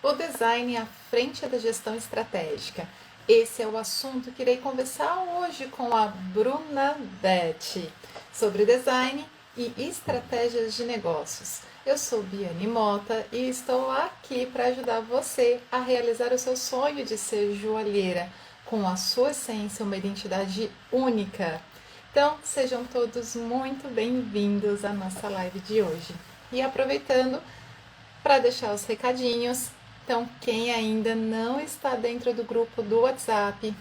O design à frente da gestão estratégica. Esse é o assunto que irei conversar hoje com a Bruna Betti sobre design e estratégias de negócios. Eu sou Biane Mota e estou aqui para ajudar você a realizar o seu sonho de ser joalheira com a sua essência, uma identidade única. Então, sejam todos muito bem-vindos à nossa live de hoje. E aproveitando, para deixar os recadinhos. Então, quem ainda não está dentro do grupo do WhatsApp,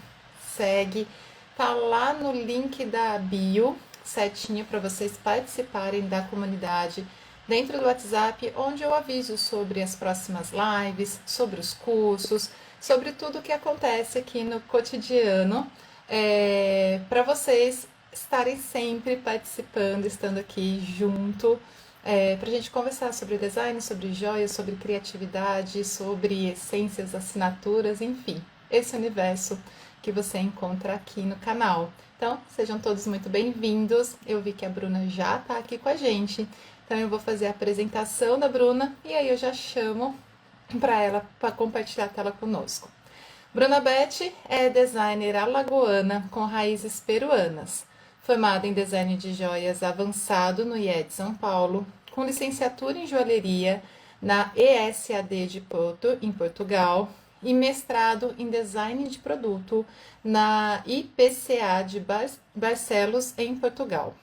segue. Tá lá no link da bio, setinha para vocês participarem da comunidade dentro do WhatsApp, onde eu aviso sobre as próximas lives, sobre os cursos, sobre tudo o que acontece aqui no cotidiano, para vocês estarem sempre participando, estando aqui junto para a gente conversar sobre design, sobre joias, sobre criatividade, sobre essências, assinaturas, enfim, esse universo que você encontra aqui no canal. Então, sejam todos muito bem-vindos. Eu vi que a Bruna já está aqui com a gente, então eu vou fazer a apresentação da Bruna e aí eu já chamo para ela para compartilhar a tela conosco. Bruna Betti é designer alagoana com raízes peruanas, formada em design de joias avançado no IED São Paulo, com licenciatura em joalheria na ESAD de Porto, em Portugal, e mestrado em design de produto na IPCA de Barcelos, em Portugal.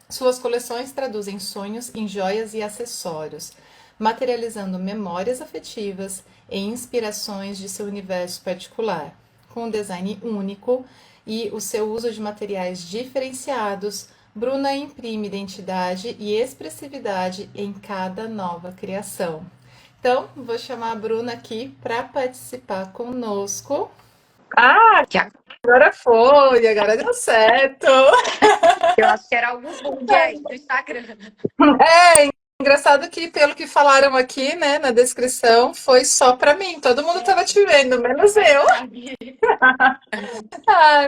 Suas coleções traduzem sonhos em joias e acessórios, materializando memórias afetivas e inspirações de seu universo particular. Com um design único e o seu uso de materiais diferenciados, Bruna imprime identidade e expressividade em cada nova criação. Então, vou chamar a Bruna aqui para participar conosco. Ah, Já. agora foi, agora deu certo. Eu acho que era algum bug aí do Instagram. É engraçado que, pelo que falaram aqui, né, na descrição, foi só para mim. Todo mundo estava te vendo, menos É eu. verdade.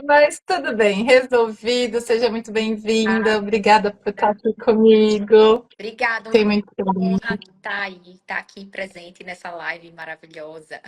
Mas tudo bem, resolvido. Seja muito bem-vinda. Ah, Obrigada por estar aqui comigo. obrigada, Tem uma muito honra estar aí, estar aqui presente nessa live maravilhosa.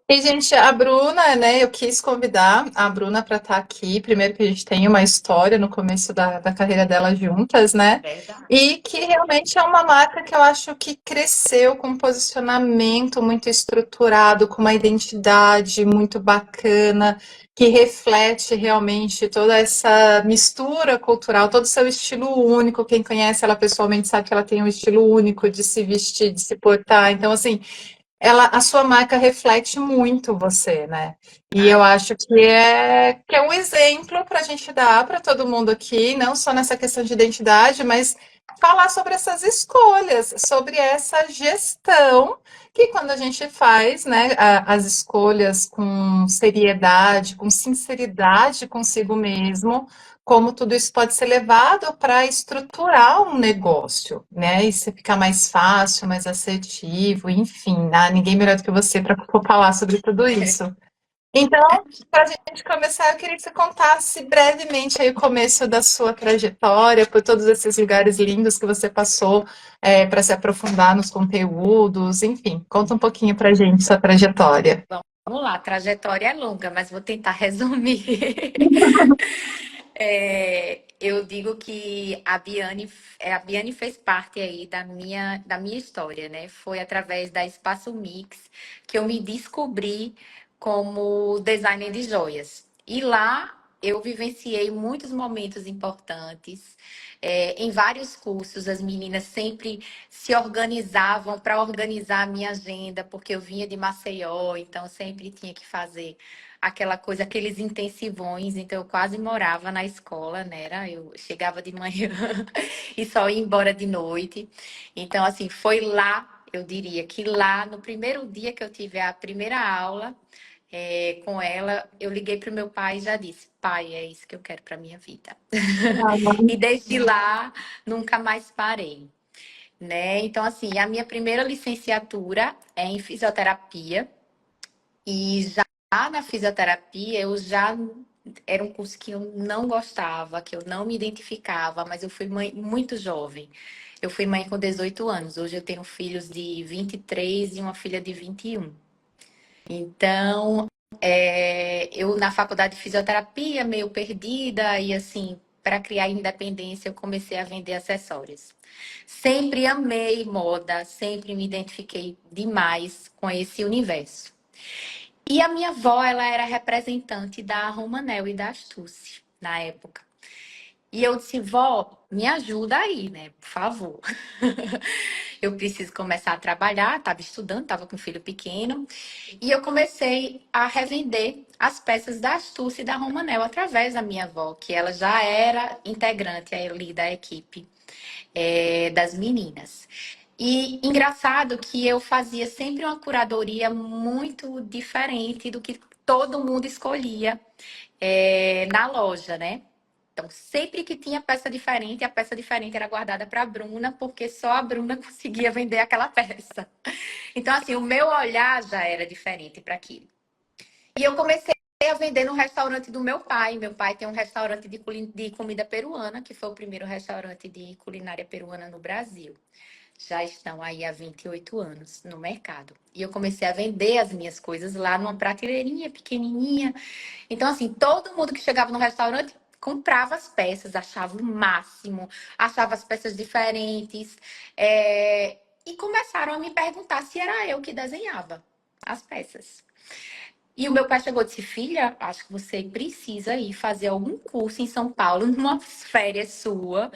E, gente, a Bruna, né? Eu quis convidar a Bruna para estar aqui. Primeiro, que a gente tem uma história no começo da carreira dela juntas, né? Verdade. E que realmente é uma marca que eu acho que cresceu com um posicionamento muito estruturado, com uma identidade muito bacana, que reflete realmente toda essa mistura cultural, todo o seu estilo único. Quem conhece ela pessoalmente sabe que ela tem um estilo único de se vestir, de se portar. Então, assim, a sua marca reflete muito você, né? E eu Ai, acho que é um exemplo para a gente dar para todo mundo aqui, não só nessa questão de identidade, mas falar sobre essas escolhas, sobre essa gestão, que quando a gente faz, né, as escolhas com seriedade, com sinceridade consigo mesmo, como tudo isso pode ser levado para estruturar um negócio, né? E se ficar mais fácil, mais assertivo, enfim, né? Ninguém melhor do que você para falar sobre tudo isso. Então, para a gente começar, eu queria que você contasse brevemente aí o começo da sua trajetória, por todos esses lugares lindos que você passou, para se aprofundar nos conteúdos, enfim, conta um pouquinho para a gente sua trajetória. vamos lá, a trajetória é longa, mas vou tentar resumir. Eu digo que a Biane fez parte aí da minha história, né? Foi através da Espaço Mix que eu me descobri como designer de joias. E lá eu vivenciei muitos momentos importantes. Em vários cursos, as meninas sempre se organizavam para organizar a minha agenda, porque eu vinha de Maceió, então sempre tinha que fazer aquela coisa, aqueles intensivões, então eu quase morava na escola, né? Eu chegava de manhã e só ia embora de noite. Então, assim, foi lá, eu diria que lá, no primeiro dia que eu tive a primeira aula com ela, eu liguei para o meu pai e já disse: pai, é isso que eu quero para minha vida. E desde lá, nunca mais parei. Né? Então, assim, a minha primeira licenciatura é em fisioterapia, e já na fisioterapia eu já era um curso que eu não gostava, que eu não me identificava, mas eu fui muito jovem. Eu fui mãe com 18 anos. Hoje eu tenho filhos de 23 e uma filha de 21. Então, eu na faculdade de fisioterapia, meio perdida, e assim, para criar independência, eu comecei a vender acessórios. Sempre amei moda, sempre me identifiquei demais com esse universo. E a minha avó, ela era representante da Romanel e da Astúcia na época. E eu disse, vó, me ajuda aí, né? Por favor. Eu preciso começar a trabalhar, estava estudando, estava com um filho pequeno. E eu comecei a revender as peças da Astúcia e da Romanel através da minha avó, que ela já era integrante ali da equipe das meninas. E engraçado que eu fazia sempre uma curadoria muito diferente do que todo mundo escolhia na loja, né? Então, sempre que tinha peça diferente, a peça diferente era guardada para a Bruna, porque só a Bruna conseguia vender aquela peça. Então, assim, o meu olhar já era diferente para aquilo. E eu comecei a vender no restaurante do meu pai. Meu pai tem um restaurante de comida peruana, que foi o primeiro restaurante de culinária peruana no Brasil. Já estão aí há 28 anos no mercado. E eu comecei a vender as minhas coisas lá numa prateleirinha pequenininha. Então, assim, todo mundo que chegava no restaurante comprava as peças, achava o máximo, achava as peças diferentes. E começaram a me perguntar se era eu que desenhava as peças. E o meu pai chegou e disse: Filha, acho que você precisa ir fazer algum curso em São Paulo, numa férias sua,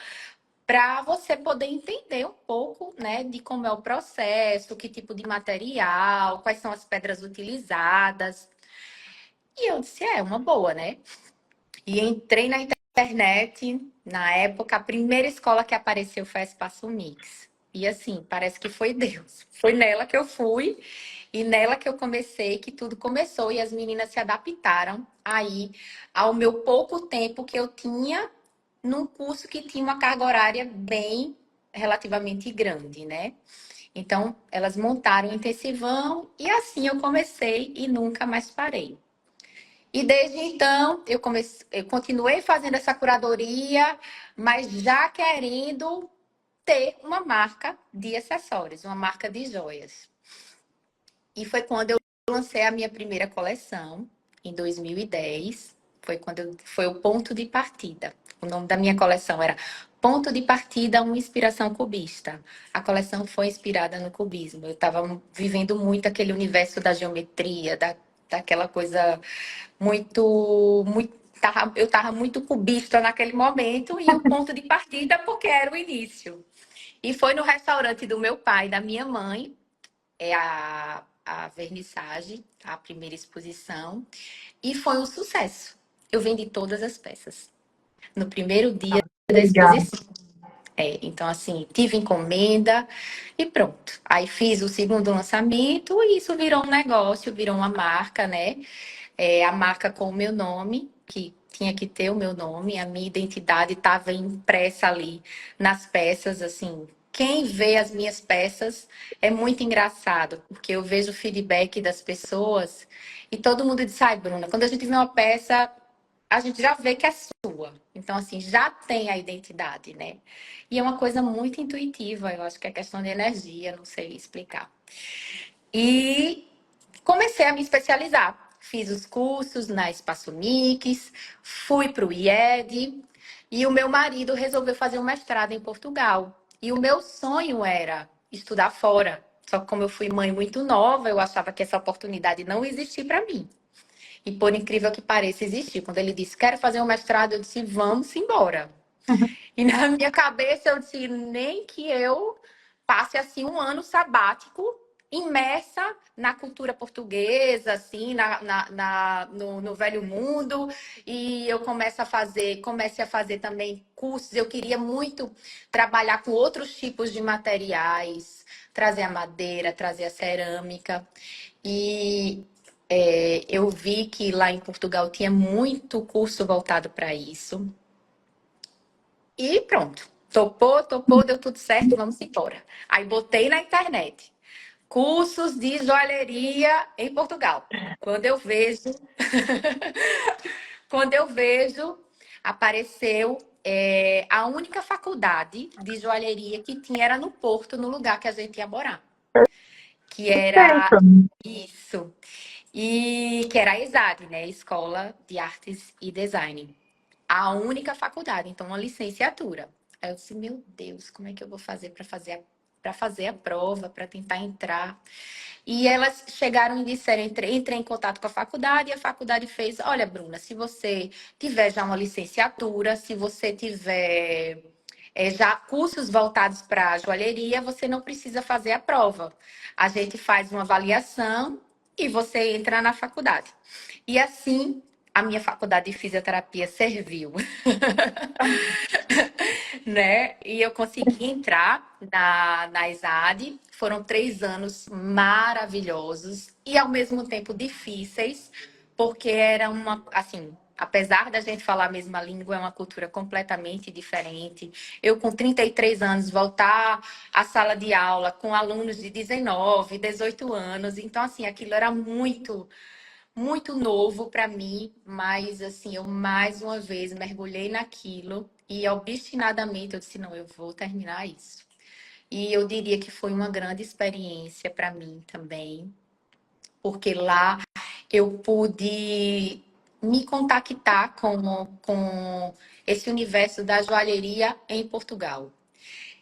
para você poder entender um pouco, né, de como é o processo, que tipo de material, quais são as pedras utilizadas. E eu disse: É uma boa, né? E entrei na internet. Na época, a primeira escola que apareceu foi a Espaço Mix. E assim, parece que foi Deus. Foi nela que eu fui e nela que eu comecei, que tudo começou e as meninas se adaptaram aí ao meu pouco tempo que eu tinha num curso que tinha uma carga horária bem relativamente grande, né? Então, elas montaram o intensivão e assim eu comecei e nunca mais parei. E desde então, eu continuei fazendo essa curadoria, mas já querendo ter uma marca de acessórios, uma marca de joias. E foi quando eu lancei a minha primeira coleção, em 2010. Foi o ponto de partida. O nome da minha coleção era Ponto de Partida, uma inspiração cubista. A coleção foi inspirada no cubismo. Eu estava vivendo muito aquele universo da geometria, daquela coisa muito, eu estava muito cubista naquele momento e o ponto de partida porque era o início. E foi no restaurante do meu pai, da minha mãe, a vernissage, a primeira exposição, e foi um sucesso. Eu vendi todas as peças no primeiro dia da Legal. exposição. Então, assim, tive encomenda e pronto. Aí fiz o segundo lançamento e isso virou um negócio, virou uma marca, né? A marca com o meu nome, que tinha que ter o meu nome, a minha identidade estava impressa ali nas peças, assim. Quem vê as minhas peças é muito engraçado, porque eu vejo o feedback das pessoas e todo mundo diz: ai, Bruna, quando a gente vê uma peça, a gente já vê que é sua. Então, assim, já tem a identidade, né? E é uma coisa muito intuitiva, eu acho que é questão de energia, não sei explicar. E comecei a me especializar. Fiz os cursos na Espaço Mix, fui para o IED e o meu marido resolveu fazer um mestrado em Portugal. E o meu sonho era estudar fora. Só que como eu fui mãe muito nova, eu achava que essa oportunidade não existia para mim. E por incrível que pareça, existiu. Quando ele disse, quero fazer um mestrado, eu disse, vamos embora. E na minha cabeça eu disse, nem que eu passe assim um ano sabático imersa na cultura portuguesa, assim, no velho mundo, e eu comecei a fazer também cursos. Eu queria muito trabalhar com outros tipos de materiais, trazer a madeira, trazer a cerâmica. E eu vi que lá em Portugal tinha muito curso voltado para isso. E pronto. Topou, deu tudo certo, vamos embora. Aí botei na internet. Cursos de joalheria em Portugal. Quando eu vejo, apareceu a única faculdade de joalheria que tinha era no Porto, no lugar que a gente ia morar. Que era Perfeito. isso. E que era a ESAD, né? Escola de Artes e Design. A única faculdade, então uma licenciatura. Aí eu disse, meu Deus, como é que eu vou fazer para fazer a prova, para tentar entrar? E elas chegaram e disseram, entrei em contato com a faculdade, e a faculdade fez, olha, Bruna, se você tiver já uma licenciatura, se você tiver já cursos voltados para a joalheria, você não precisa fazer a prova. A gente faz uma avaliação e você entra na faculdade. E assim, a minha faculdade de fisioterapia serviu, né? E eu consegui entrar na ESAD. Foram 3 anos maravilhosos e ao mesmo tempo difíceis, porque era uma, assim, apesar da gente falar a mesma língua, é uma cultura completamente diferente. Eu, com 33 anos, voltar à sala de aula com alunos de 19, 18 anos. Então, assim, aquilo era muito novo para mim, mas assim, eu mais uma vez mergulhei naquilo e obstinadamente eu disse, não, eu vou terminar isso. E eu diria que foi uma grande experiência para mim também, porque lá eu pude me contactar com esse universo da joalheria em Portugal.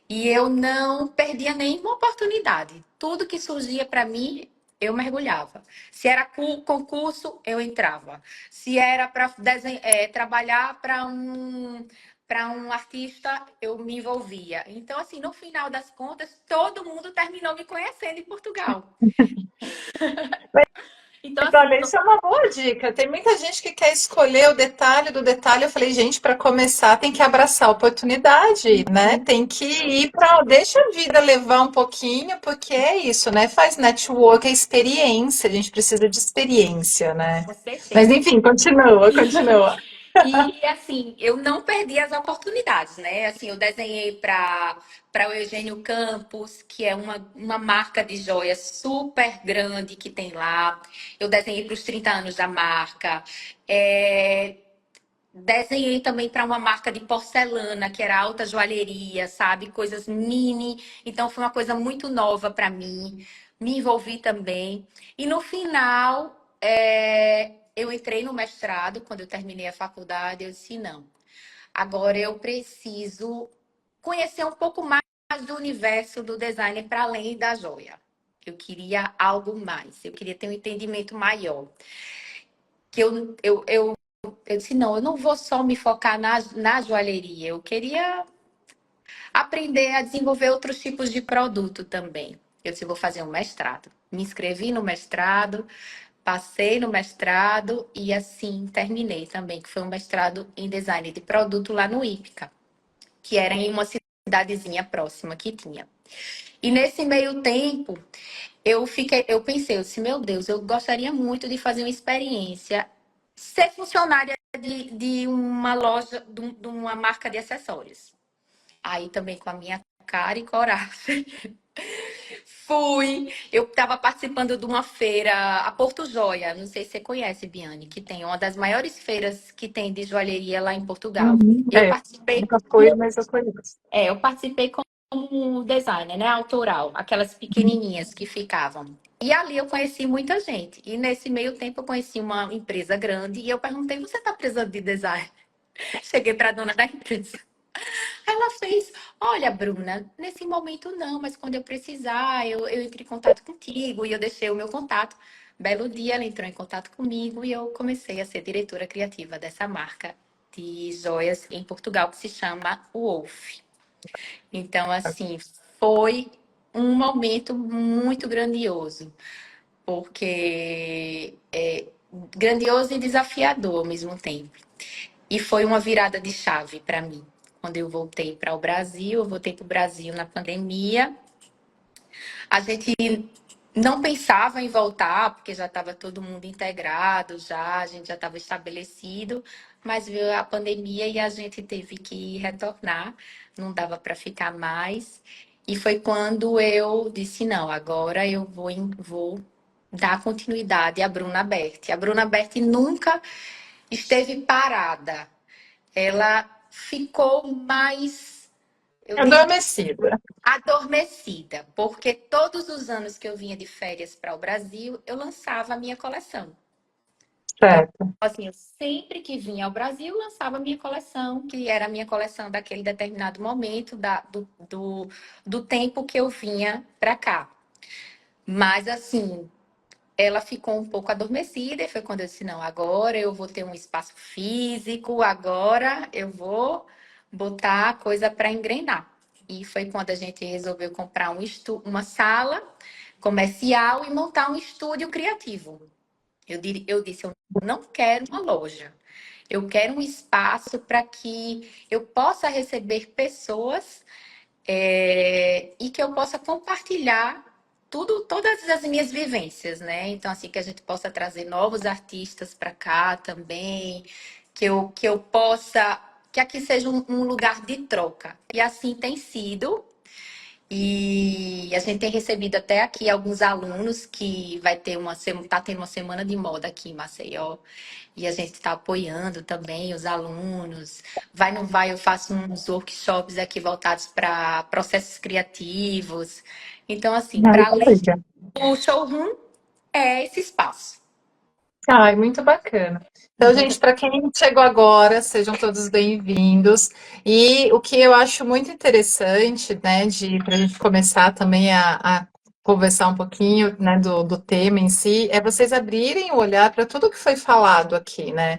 E eu não perdia nenhuma oportunidade. Tudo que surgia para mim, eu mergulhava. Se era concurso, eu entrava. Se era para trabalhar para um artista, eu me envolvia. Então, assim, no final das contas, todo mundo terminou me conhecendo em Portugal. Então, Mas assim, olha, isso é uma boa dica. Tem muita gente que quer escolher o detalhe do detalhe. Eu falei, gente, para começar tem que abraçar a oportunidade, né? Tem que ir para, deixa a vida levar um pouquinho, porque é isso, né? Faz network, é experiência. A gente precisa de experiência, né? com Mas certeza. enfim, continua, continua. E assim, eu não perdi as oportunidades, né? Assim, eu desenhei para o Eugênio Campos, que é uma marca de joias super grande que tem lá. Eu desenhei para os 30 anos da marca. Desenhei também para uma marca de porcelana, que era alta joalheria, sabe? Coisas mini. Então, foi uma coisa muito nova para mim. Me envolvi também. E no final, eu entrei no mestrado, quando eu terminei a faculdade, eu disse, não, agora eu preciso conhecer um pouco mais do universo do design para além da joia. Eu queria algo mais, eu queria ter um entendimento maior. Que eu disse, não, eu não vou só me focar na joalheria, eu queria aprender a desenvolver outros tipos de produto também. Eu disse, vou fazer um mestrado. Me inscrevi no mestrado, passei no mestrado e assim terminei também, que foi um mestrado em design de produto lá no IPCA, que era em uma cidadezinha próxima que tinha. E nesse meio tempo, eu pensei, eu disse, meu Deus, eu gostaria muito de fazer uma experiência, ser funcionária de uma loja, de uma marca de acessórios. Aí também com a minha cara e coragem. Fui. Eu estava participando de uma feira, a Porto Joia. Não sei se você conhece, Biane, que tem uma das maiores feiras que tem de joalheria lá em Portugal. Uhum. Eu participei. Nunca fui, mas eu conheço. Eu participei como designer, né? Autoral, aquelas pequenininhas que ficavam. E ali eu conheci muita gente. E nesse meio tempo eu conheci uma empresa grande e eu perguntei: você está precisando de design? Cheguei para a dona da empresa. Ela fez: olha, Bruna, nesse momento não, mas quando eu precisar, eu entro em contato contigo. E eu deixei o meu contato. Belo dia, ela entrou em contato comigo e eu comecei a ser diretora criativa dessa marca de joias em Portugal que se chama Wolf. Então, assim, foi um momento muito grandioso, porque grandioso e desafiador ao mesmo tempo. E foi uma virada de chave para mim. Quando eu voltei para o Brasil, eu voltei para o Brasil na pandemia. A gente não pensava em voltar, porque já estava todo mundo integrado, a gente já estava estabelecido, mas veio a pandemia e a gente teve que retornar, não dava para ficar mais. E foi quando eu disse: não, agora eu vou dar continuidade à Bruna Berti. A Bruna Berti nunca esteve parada. Ela ficou mais, eu diria, Adormecida. adormecida, porque todos os anos que eu vinha de férias para o Brasil, eu lançava a minha coleção. Então, Certo. assim, eu sempre que vinha ao Brasil, lançava a minha coleção, que era a minha coleção daquele determinado momento, do tempo que eu vinha para cá. Mas, assim, ela ficou um pouco adormecida e foi quando eu disse, não, agora eu vou ter um espaço físico, agora eu vou botar a coisa para engrenar. E foi quando a gente resolveu comprar uma sala comercial e montar um estúdio criativo. Eu disse, eu não quero uma loja. Eu quero um espaço para que eu possa receber pessoas e que eu possa compartilhar todas as minhas vivências, né? Então, assim, que a gente possa trazer novos artistas para cá também, que eu possa, que aqui seja um lugar de troca. E assim tem sido. E a gente tem recebido até aqui alguns alunos que tá tendo uma semana de moda aqui em Maceió. E a gente está apoiando também os alunos. Vai, não vai, eu faço uns workshops aqui voltados para processos criativos. Então, assim, Ai, para que além legal. do showroom, é esse espaço. Ai, muito bacana. Então, gente, para quem chegou agora, sejam todos bem-vindos. E o que eu acho muito interessante, né, para a gente começar também a conversar um pouquinho, né, do tema em si, é vocês abrirem o olhar para tudo que foi falado aqui, né?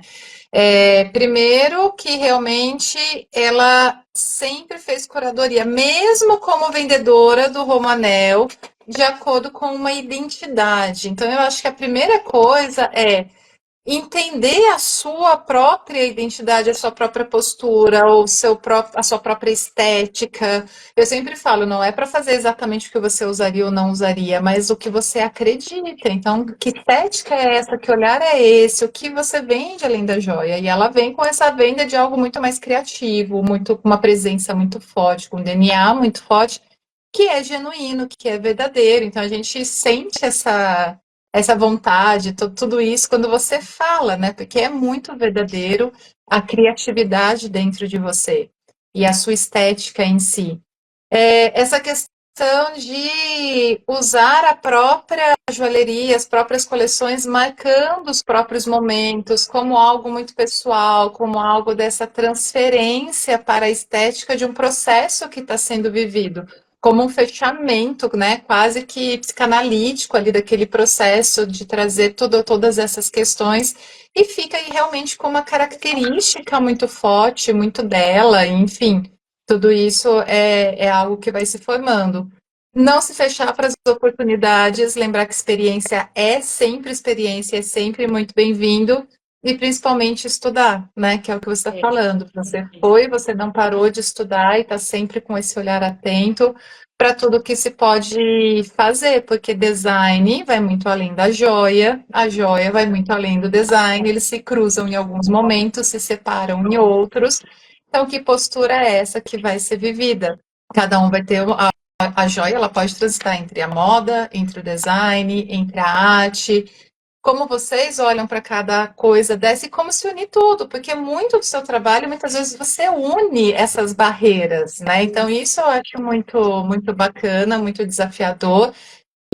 Primeiro que realmente ela sempre fez curadoria, mesmo como vendedora do Romanel, de acordo com uma identidade. Então, eu acho que a primeira coisa é entender a sua própria identidade, a sua própria postura, a sua própria estética. Eu sempre falo, não é para fazer exatamente o que você usaria ou não usaria, mas o que você acredita. Então, que estética é essa? Que olhar é esse? O que você vende além da joia? E ela vem com essa venda de algo muito mais criativo, muito com uma presença muito forte, com um DNA muito forte, que é genuíno, que é verdadeiro. Então a gente sente essa vontade, tudo isso quando você fala, né? Porque é muito verdadeiro a criatividade dentro de você e a sua estética em si. Essa questão de usar a própria joalheria, as próprias coleções, marcando os próprios momentos como algo muito pessoal, como algo dessa transferência para a estética de um processo que está sendo vivido, como um fechamento, né, quase que psicanalítico ali daquele processo de trazer todas essas questões e fica aí realmente com uma característica muito forte, muito dela, enfim. Tudo isso é algo que vai se formando. Não se fechar para as oportunidades, lembrar que experiência, é sempre muito bem-vindo, e principalmente estudar, né? Que é o que você está É, falando. Você foi, você não parou de estudar e está sempre com esse olhar atento para tudo que se pode fazer, porque design vai muito além da joia, a joia vai muito além do design, eles se cruzam em alguns momentos, se separam em outros. Então, que postura é essa que vai ser vivida? Cada um vai ter a joia, ela pode transitar entre a moda, entre o design, entre a arte. Como vocês olham para cada coisa dessa e como se unir tudo, porque muito do seu trabalho, muitas vezes você une essas barreiras, né? Então, isso eu acho muito bacana, muito desafiador.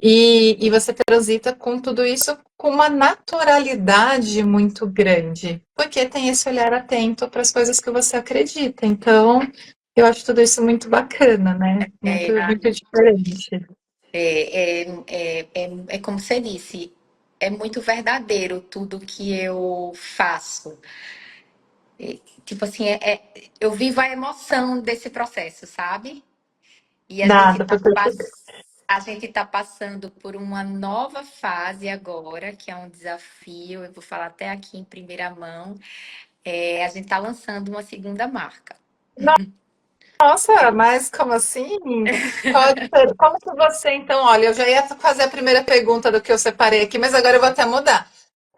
E você transita com tudo isso com uma naturalidade muito grande, porque tem esse olhar atento para as coisas que você acredita. Então, eu acho tudo isso muito bacana, né? Muito diferente. é como você disse, é muito verdadeiro tudo que eu faço. Tipo assim, eu vivo a emoção desse processo, sabe? E Nada, para perceber. a gente tá passando por uma nova fase agora, que é um desafio, eu vou falar até aqui em primeira mão. A gente tá lançando uma segunda marca. Nossa, mas como assim? Como que você, então, olha, eu já ia fazer a primeira pergunta do que eu separei aqui, mas agora eu vou até mudar.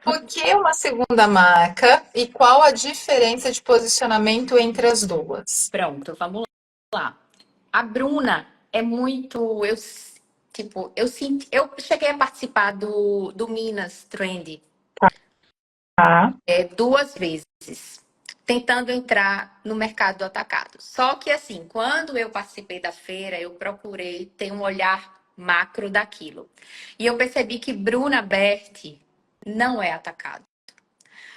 Por que uma segunda marca e qual a diferença de posicionamento entre as duas? Pronto, vamos lá. A Bruna é muito. Tipo, eu cheguei a participar do Minas Trend Tá, duas vezes. tentando entrar no mercado do atacado. Só que, assim, quando eu participei da feira, eu procurei ter um olhar macro daquilo. E eu percebi que Bruna Berti não é atacado.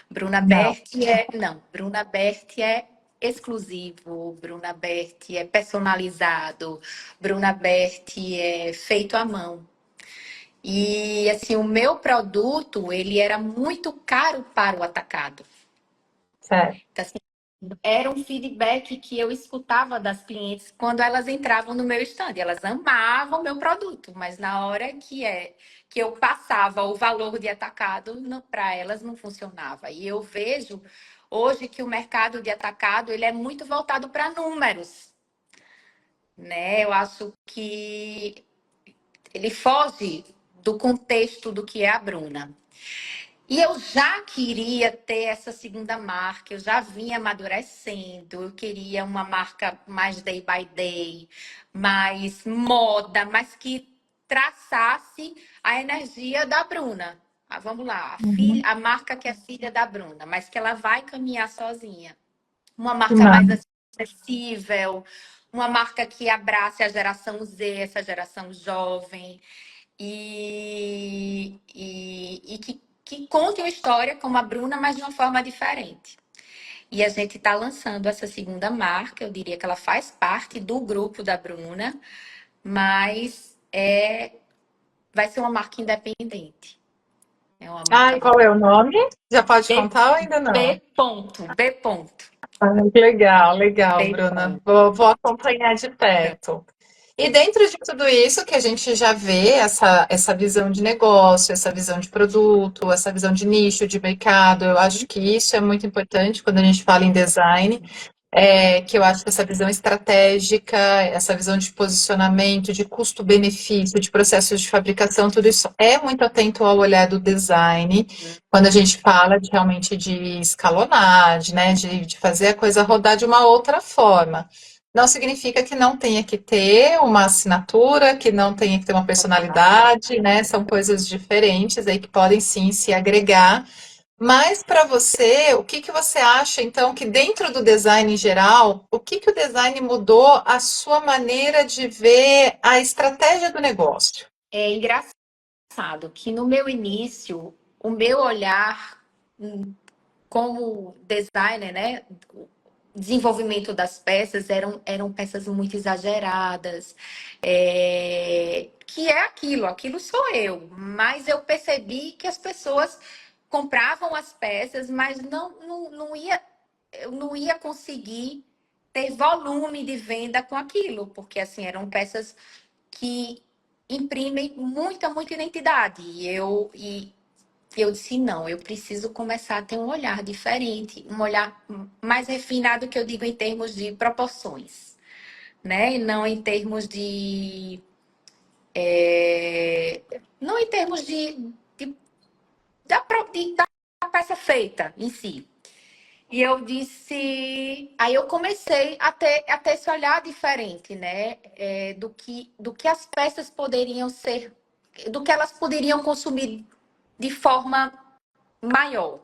Bruna Não. Berti é. Não, Bruna Berti é exclusivo, Bruna Berti é personalizado, Bruna Berti é feito à mão. E assim, o meu produto, ele era muito caro para o atacado. Certo. Então, assim, era um feedback que eu escutava das clientes quando elas entravam no meu stand. Elas amavam o meu produto, mas na hora que eu passava o valor de atacado, para elas não funcionava. E eu vejo hoje que o mercado de atacado ele é muito voltado para números, né? Eu acho que ele foge do contexto do que é a Bruna. E eu já queria ter essa segunda marca, eu já vinha amadurecendo, eu queria uma marca mais day by day, mais moda, mas que traçasse a energia da Bruna. Ah, vamos lá, Uhum. a marca que é filha da Bruna, mas que ela vai caminhar sozinha. Uma Que marca mais massa. acessível, uma marca que abrace a geração Z, essa geração jovem e que conte uma história como a Bruna, mas de uma forma diferente. E a gente está lançando essa segunda marca, eu diria que ela faz parte do grupo da Bruna, mas vai ser uma marca independente. É uma Ah, marca e qual é o nome? Já pode B, contar ou ainda não? B ponto, Ah, que legal, legal, B Bruna. ponto. Vou acompanhar de perto. E dentro de tudo isso que a gente já vê, essa visão de negócio, essa visão de produto, essa visão de nicho, de mercado, eu acho que isso é muito importante quando a gente fala em design, que eu acho que essa visão estratégica, essa visão de posicionamento, de custo-benefício, de processos de fabricação, tudo isso é muito atento ao olhar do design, quando a gente fala de realmente de escalonar, de fazer a coisa rodar de uma outra forma. Não significa que não tenha que ter uma assinatura, que não tenha que ter uma personalidade, né? São coisas diferentes aí que podem sim se agregar. Mas para você, o que que você acha então que dentro do design em geral, o que que o design mudou a sua maneira de ver a estratégia do negócio? É engraçado que no meu início, o meu olhar como designer, né? O desenvolvimento das peças eram peças muito exageradas, que é aquilo sou eu. Mas eu percebi que as pessoas compravam as peças, mas eu não ia conseguir ter volume de venda com aquilo, porque assim eram peças que imprimem muita identidade. Eu disse, não, eu preciso começar a ter um olhar diferente, um olhar mais refinado que eu digo em termos de proporções, né? E não em termos não em termos da peça feita em si. E eu disse, aí eu comecei a ter esse olhar diferente, né? Do que as peças poderiam ser, do que elas poderiam consumir de forma maior.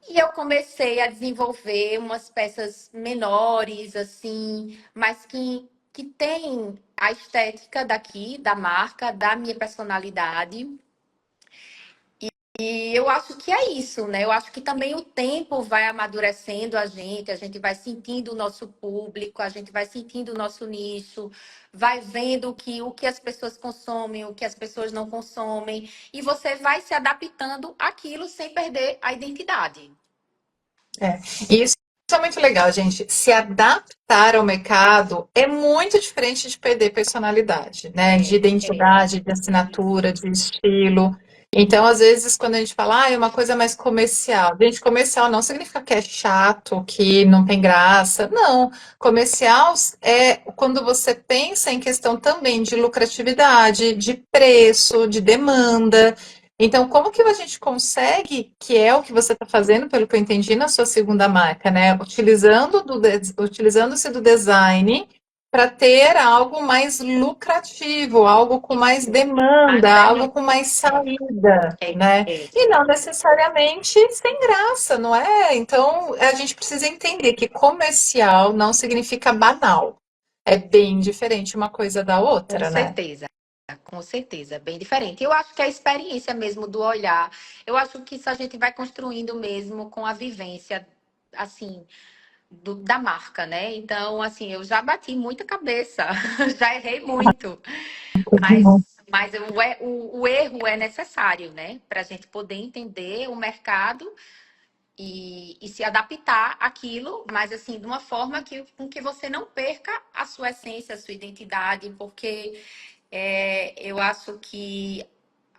E eu comecei a desenvolver umas peças menores, assim, mas que tem a estética daqui, da marca, da minha personalidade. E eu acho que é isso, né? Eu acho que também o tempo vai amadurecendo a gente vai sentindo o nosso público, a gente vai sentindo o nosso nicho, vai vendo o que as pessoas consomem, o que as pessoas não consomem, e você vai se adaptando àquilo sem perder a identidade. É. E isso é muito legal, gente. Se adaptar ao mercado é muito diferente de perder personalidade, né? De identidade, de assinatura, de estilo. Então, às vezes, quando a gente fala, ah, é uma coisa mais comercial. Gente, comercial não significa que é chato, que não tem graça. Não. Comercial é quando você pensa em questão também de lucratividade, de preço, de demanda. Então, como que a gente consegue, que é o que você está fazendo, pelo que eu entendi, na sua segunda marca, né? Utilizando-se do design para ter algo mais lucrativo, algo com mais Mais demanda, algo demanda. com mais saída, É, né? é, E não necessariamente sem graça, não é? Então a gente precisa entender que comercial não significa banal. É bem diferente uma coisa da com outra, né? certeza. Com certeza, bem diferente. Eu acho que é a experiência mesmo do olhar, eu acho que isso a gente vai construindo mesmo com a vivência, assim, da marca, né? Então, assim, eu já bati muita cabeça, já errei muito, mas o erro é necessário, né? Para a gente poder entender o mercado e se adaptar àquilo, mas assim, de uma forma com que você não perca a sua essência, a sua identidade, porque eu acho que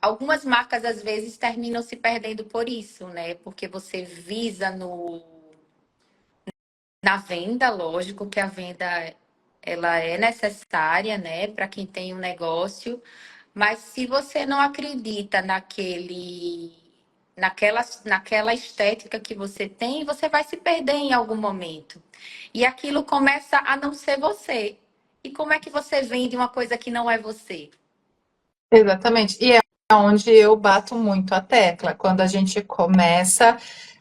algumas marcas às vezes terminam se perdendo por isso, né? Porque você visa na venda, lógico que a venda ela é necessária, né, para quem tem um negócio, mas se você não acredita naquela estética que você tem, você vai se perder em algum momento. E aquilo começa a não ser você. E como é que você vende uma coisa que não é você? Exatamente. E é onde eu bato muito a tecla, quando a gente começa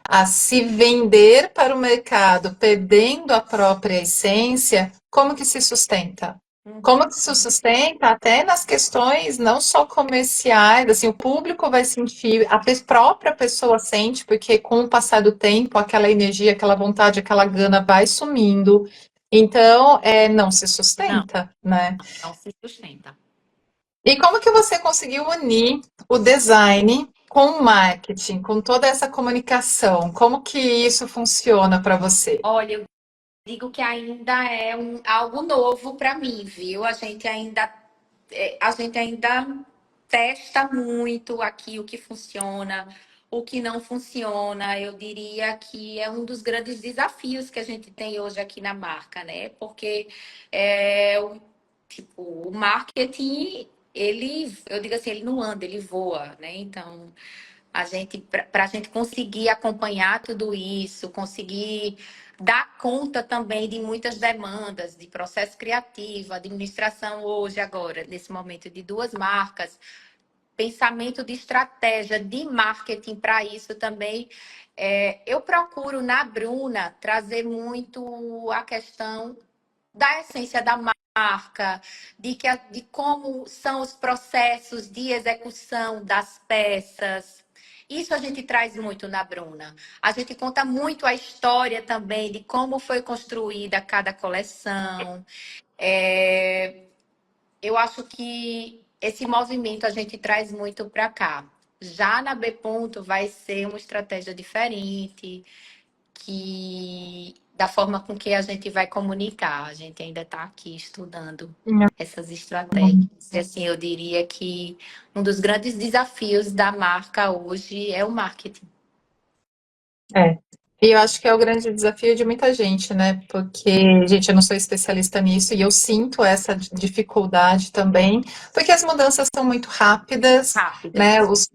a se vender para o mercado, perdendo a própria essência, como que se sustenta? Como que se sustenta até nas questões não só comerciais, assim, o público vai sentir, própria pessoa sente, porque com o passar do tempo, aquela energia, aquela vontade, aquela gana vai sumindo. Então, não se Não, sustenta, né? não se sustenta. E como que você conseguiu unir o design com o marketing, com toda essa comunicação? Como que isso funciona para você? Olha, eu digo que ainda é algo novo para mim, viu? A gente ainda testa muito aqui o que funciona, o que não funciona. Eu diria que é um dos grandes desafios que a gente tem hoje aqui na marca, né? Porque tipo, o marketing, eu digo assim, ele não anda, ele voa, né? Então, para a gente conseguir acompanhar tudo isso, conseguir dar conta também de muitas demandas, de processo criativo, administração hoje, agora, nesse momento de duas marcas, pensamento de estratégia de marketing para isso também. Eu procuro na Bruna trazer muito a questão da essência da marca, de como são os processos de execução das peças. Isso a gente traz muito na Bruna. A gente conta muito a história também de como foi construída cada coleção. É, eu acho que esse movimento a gente traz muito para cá. Já na B Ponto vai ser uma estratégia diferente, que da forma com que a gente vai comunicar. A gente ainda está aqui estudando essas estratégias. E assim, eu diria que um dos grandes desafios da marca hoje é o marketing. É. E eu acho que é o grande desafio de muita gente, né? Porque, gente, eu não sou especialista nisso e eu sinto essa dificuldade também, porque as mudanças são muito rápidas, né? Rápidas.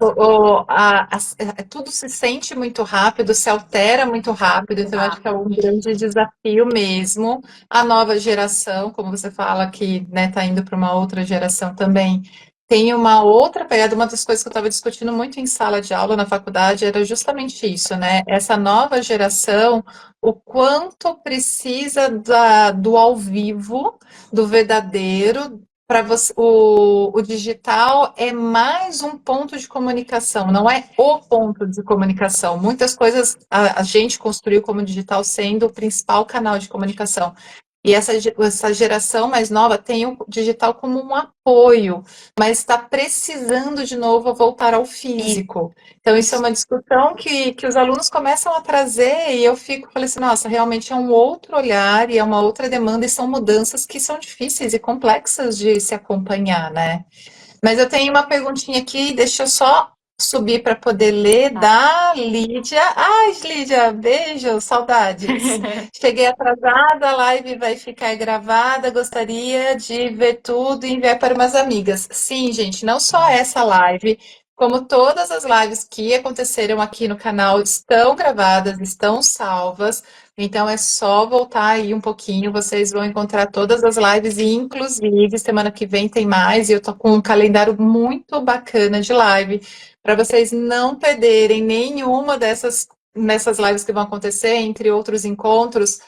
Tudo se sente muito rápido, se altera muito rápido, então eu acho que é um grande desafio mesmo. A nova geração, como você fala, que, né, tá indo para uma outra geração também. Tem uma outra pegada, uma das coisas que eu estava discutindo muito em sala de aula na faculdade era justamente isso, né? Essa nova geração, o quanto precisa do ao vivo, do verdadeiro, para você. O digital é mais um ponto de comunicação, não é o ponto de comunicação. Muitas coisas a gente construiu como digital sendo o principal canal de comunicação. E essa geração mais nova tem o digital como um apoio, mas está precisando de novo voltar ao E físico. Então, isso é uma discussão que os alunos começam a trazer, e eu falei assim, nossa, realmente é um outro olhar e é uma outra demanda, e são mudanças que são difíceis e complexas de se acompanhar, né? Mas eu tenho uma perguntinha aqui, deixa eu só subir para poder ler, da Lídia. Ai, Lídia, beijo, saudades. Cheguei atrasada, a live vai ficar gravada, gostaria de ver tudo e enviar para umas amigas. Sim, gente, não só essa live, Como todas as lives que aconteceram aqui no canal estão gravadas, estão salvas, então é só voltar aí um pouquinho, vocês vão encontrar todas as lives e inclusive semana que vem tem mais e eu tô com um calendário muito bacana de live para vocês não perderem nenhuma dessas nessas lives que vão acontecer, entre outros encontros.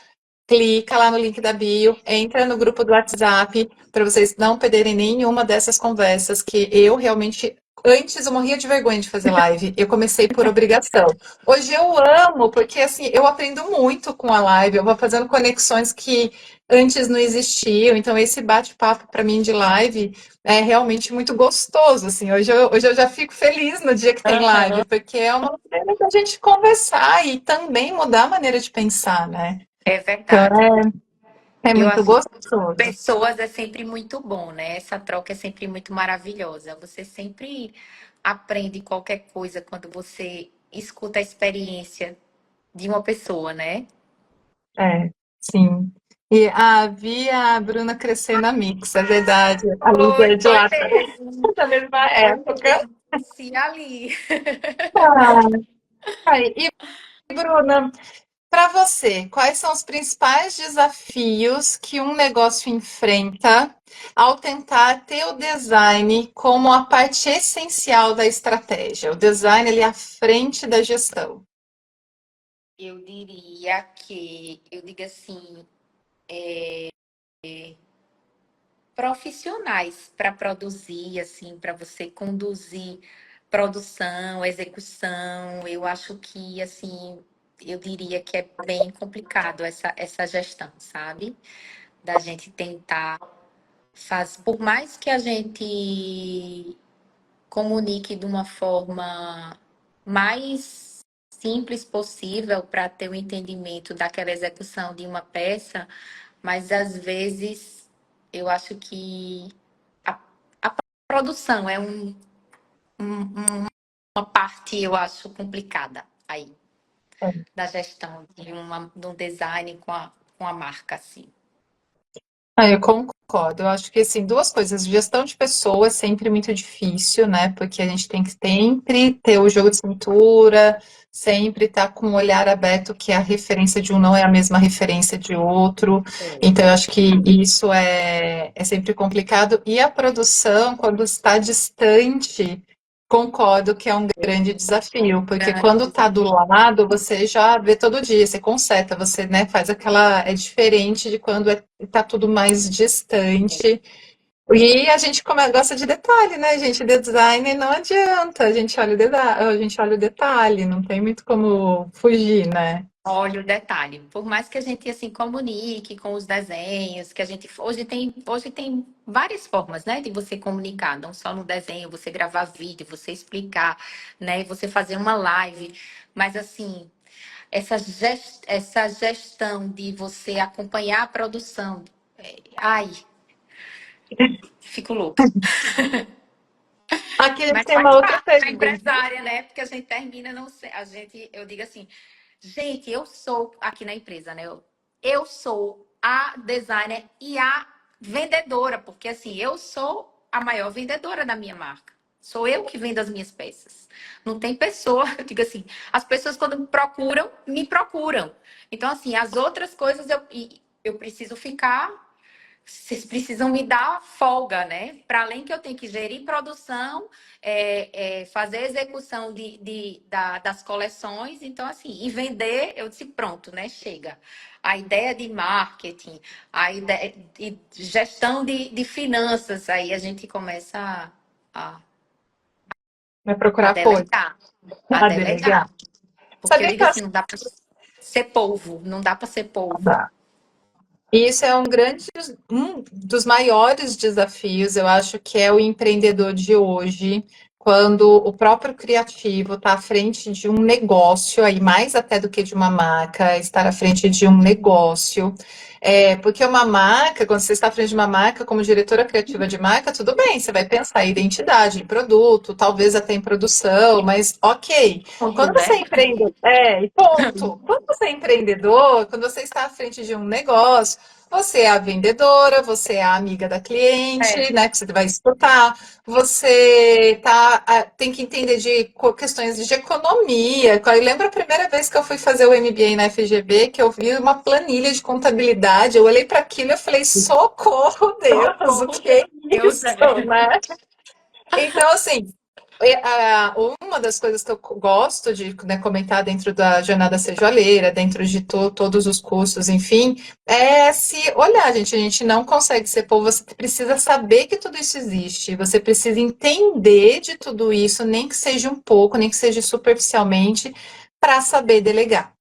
Clica lá no link da bio, entra no grupo do WhatsApp para vocês não perderem nenhuma dessas conversas que eu realmente antes eu morria de vergonha de fazer live. Eu comecei por obrigação. Hoje eu amo porque assim, eu aprendo muito com a live, eu vou fazendo conexões que antes não existiam. Então esse bate-papo para mim de live é realmente muito gostoso assim. Hoje eu já fico feliz no dia que tem Aham. live, porque é uma maneira da gente conversar e também mudar a maneira de pensar, né? É Então, verdade. é Eu muito acho que gostoso. pessoas é sempre muito bom, né? Essa troca é sempre muito maravilhosa. Você sempre aprende qualquer coisa quando você escuta a experiência de uma pessoa, né? É, sim. E vi a Bruna crescer na Mix, é verdade. A Lívia é de Foi lá também, mesmo. da mesma Foi época. mesmo. Conheci ali. E Bruna, para você, quais são os principais desafios que um negócio enfrenta ao tentar ter o design como a parte essencial da estratégia? O design ele é à frente da gestão. Eu diria que, eu digo assim, profissionais para produzir, assim, para você conduzir produção, execução. Eu acho que, assim, eu diria que é bem complicado essa gestão, sabe? Da gente tentar fazer, por mais que a gente comunique de uma forma mais simples possível para ter o entendimento daquela execução de uma peça, mas às vezes eu acho que a, a produção é uma parte, eu acho, complicada aí da gestão de um design com a marca, assim. Eu concordo. Eu acho que, assim, duas coisas. Gestão de pessoas é sempre muito difícil, né? Porque a gente tem que sempre ter o jogo de cintura, sempre estar com o olhar aberto, que a referência de um não é a mesma referência de outro. Então, eu acho que isso é sempre complicado. E a produção, quando está distante, concordo que é um grande desafio, porque Grande quando está do desafio. lado, você já vê todo dia, você conserta, você, né, faz aquela. É diferente de quando está tudo mais distante. E a gente gosta de detalhe, né, gente? Design não adianta, a gente olha o detalhe, não tem muito como fugir, né? Olha o detalhe. Por mais que a gente assim comunique com os desenhos, que a gente hoje tem várias formas, né, de você comunicar, não só no desenho, você gravar vídeo, você explicar, né, você fazer uma live, mas assim, essa gestão de você acompanhar a produção, ai, fico louca. Aqui a gente Mas tem uma faz outra parte da pergunta. empresária, né? Porque a gente termina, não sei, a gente, eu digo assim, gente, eu sou aqui na empresa, né? Eu sou a designer e a vendedora, porque assim, eu sou a maior vendedora da minha marca. Sou eu que vendo as minhas peças. Não tem pessoa, eu digo assim, as pessoas quando me procuram. Então, assim, as outras coisas eu preciso ficar. Vocês precisam me dar folga, né? Para além que eu tenho que gerir produção, fazer execução das coleções, então assim, e vender, eu disse, pronto, né? Chega. A ideia de marketing, a ideia de gestão de finanças, aí a gente começa a, Vai a procurar apoio, delegar, a a delegar. delegar. Porque eu Sabia digo que eu assim, acho não dá para ser polvo, não dá para ser polvo. que e isso é um dos maiores desafios, eu acho que é o empreendedor de hoje, quando o próprio criativo está à frente de um negócio, aí mais até do que de uma marca, estar à frente de um negócio. Porque uma marca, quando você está à frente de uma marca, como diretora criativa de marca, tudo bem, você vai pensar em identidade, em produto, talvez até em produção, mas ok. Ponto, Quando você é né? empreendedor, e ponto. Quando você é empreendedor, quando você está à frente de um negócio, você é a vendedora, você é a amiga da É, cliente, né, que você vai escutar, você tem que entender de questões de economia. Eu lembro a primeira vez que eu fui fazer o MBA na FGV, que eu vi uma planilha de contabilidade, eu olhei para aquilo e eu falei, socorro, Deus, o socorro, que é Deus isso, é. né? Então, assim, uma das coisas que eu gosto de, né, comentar dentro da jornada sejoalheira, dentro de todos os cursos, enfim, é se olhar, gente. A gente não consegue ser povo, você precisa saber que tudo isso existe, você precisa entender de tudo isso, nem que seja um pouco, nem que seja superficialmente, para saber delegar.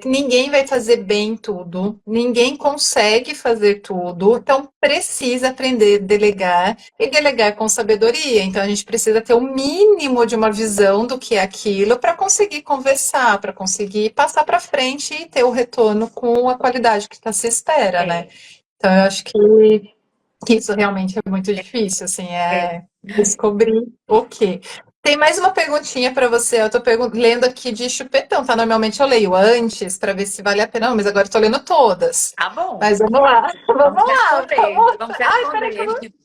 Ninguém vai fazer bem tudo, ninguém consegue fazer tudo, então precisa aprender a delegar e delegar com sabedoria. Então a gente precisa ter o mínimo de uma visão do que é aquilo para conseguir conversar, para conseguir passar para frente e ter o retorno com a qualidade que se espera, né? É, Então eu acho que isso realmente é muito difícil, assim, é. é descobrir o quê. Tem mais uma perguntinha para você. Eu tô lendo aqui de chupetão, tá? Normalmente eu leio antes para ver se vale a pena, não, mas agora eu tô lendo todas. Tá bom. Mas vamos lá, vamos Vamos lá, responder. vamos. Vamos Ai, peraí que eu responder. não.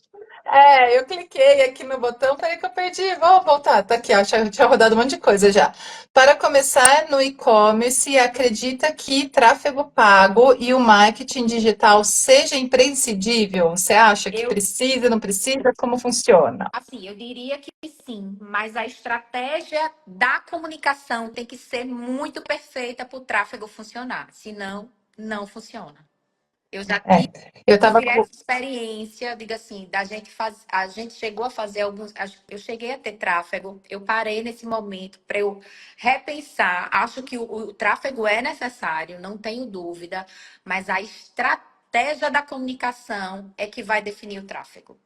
Eu cliquei aqui no botão, peraí que eu perdi. Vou voltar, tá aqui, ó, tinha rodado um monte de coisa já. Para começar no e-commerce, acredita que tráfego pago e o marketing digital seja imprescindível? Você acha que Eu, precisa, não precisa? Como funciona? assim, eu diria que sim, mas a estratégia da comunicação tem que ser muito perfeita para o tráfego funcionar, senão não funciona. Eu já É, eu tava tive essa experiência, diga assim, da gente faz, a gente chegou a fazer alguns, eu cheguei a ter tráfego, eu parei nesse momento para eu repensar. Acho que o tráfego é necessário, não tenho dúvida, mas a estratégia da comunicação é que vai definir o tráfego.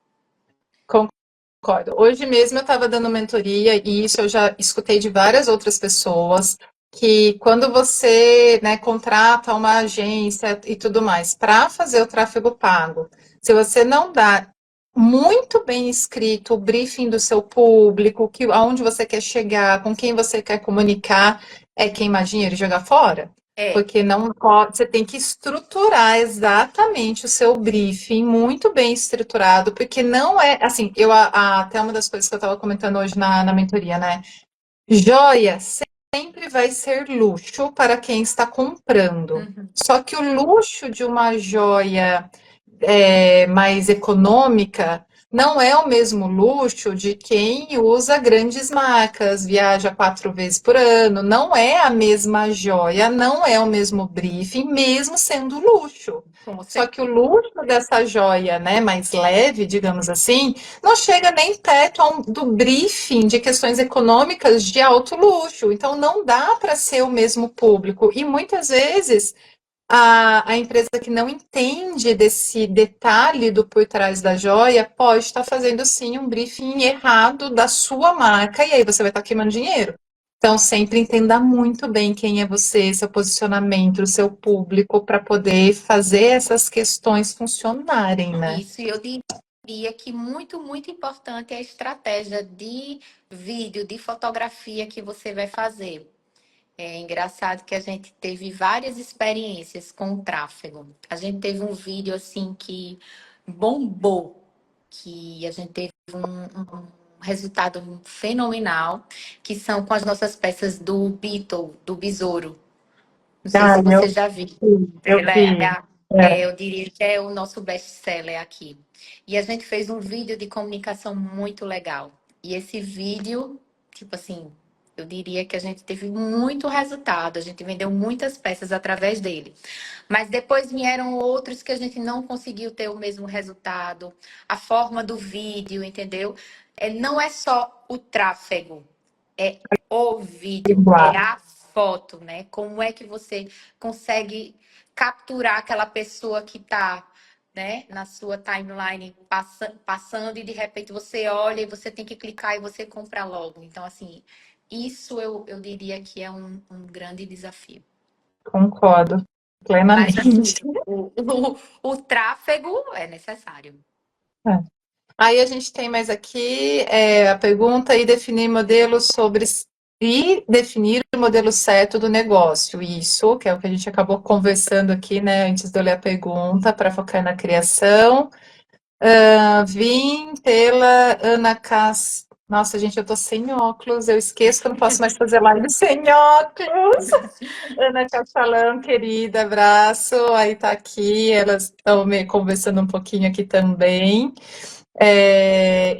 Concordo. Hoje mesmo eu estava dando mentoria e isso eu já escutei de várias outras pessoas que quando você, né, contrata uma agência e tudo mais para fazer o tráfego pago, se você não dá muito bem escrito o briefing do seu público, que aonde você quer chegar, com quem você quer comunicar, é queimar dinheiro e jogar fora. É, Porque não pode, você tem que estruturar exatamente o seu briefing, muito bem estruturado, porque não é assim, até uma das coisas que eu estava comentando hoje na mentoria, né? Joia sempre vai ser luxo para quem está comprando. uhum, Só que o luxo de uma joia mais econômica não é o mesmo luxo de quem usa grandes marcas, viaja 4 vezes por ano, não é a mesma joia, não é o mesmo briefing, mesmo sendo luxo. com Só que o certeza. luxo dessa joia, né, mais leve, digamos assim, não chega nem perto do briefing de questões econômicas de alto luxo. Então não dá para ser o mesmo público. E muitas vezes a empresa que não entende desse detalhe do por trás da joia pode estar fazendo sim um briefing errado da sua marca e aí você vai estar queimando dinheiro. Então, sempre entenda muito bem quem é você, seu posicionamento, o seu público, para poder fazer essas questões funcionarem, né? Isso, e eu diria que muito importante é a estratégia de vídeo, de fotografia que você vai fazer. É engraçado que a gente teve várias experiências com o tráfego. A gente teve um vídeo assim que bombou, que a gente teve um resultado fenomenal, que são com as nossas peças do Beetle, do Besouro. Não sei Ah, se você já viu. eu Ela vi. É, eu diria que é o nosso best-seller aqui. E a gente fez um vídeo de comunicação muito legal. E esse vídeo, tipo assim, eu diria que a gente teve muito resultado. A gente vendeu muitas peças através dele. Mas depois vieram outros que a gente não conseguiu ter o mesmo resultado. A forma do vídeo, entendeu? Não é só o tráfego, é o vídeo, é igual. a foto, né? Como é que você consegue capturar aquela pessoa que está, né, na sua timeline passando e de repente você olha e você tem que clicar e você compra logo. Então, assim, isso eu diria que é um grande desafio. Concordo Mas, assim, plenamente. o tráfego é necessário. É. Aí a gente tem mais aqui a pergunta e definir modelos sobre e definir o modelo certo do negócio. Isso, que é o que a gente acabou conversando aqui, né, antes de eu ler a pergunta, para focar na criação. Vim pela Ana Cass. Nossa, gente, eu tô sem óculos, eu esqueço que eu não posso mais fazer live sem óculos. Ana Cassalão, querida, abraço. Aí tá aqui, elas estão me conversando um pouquinho aqui também.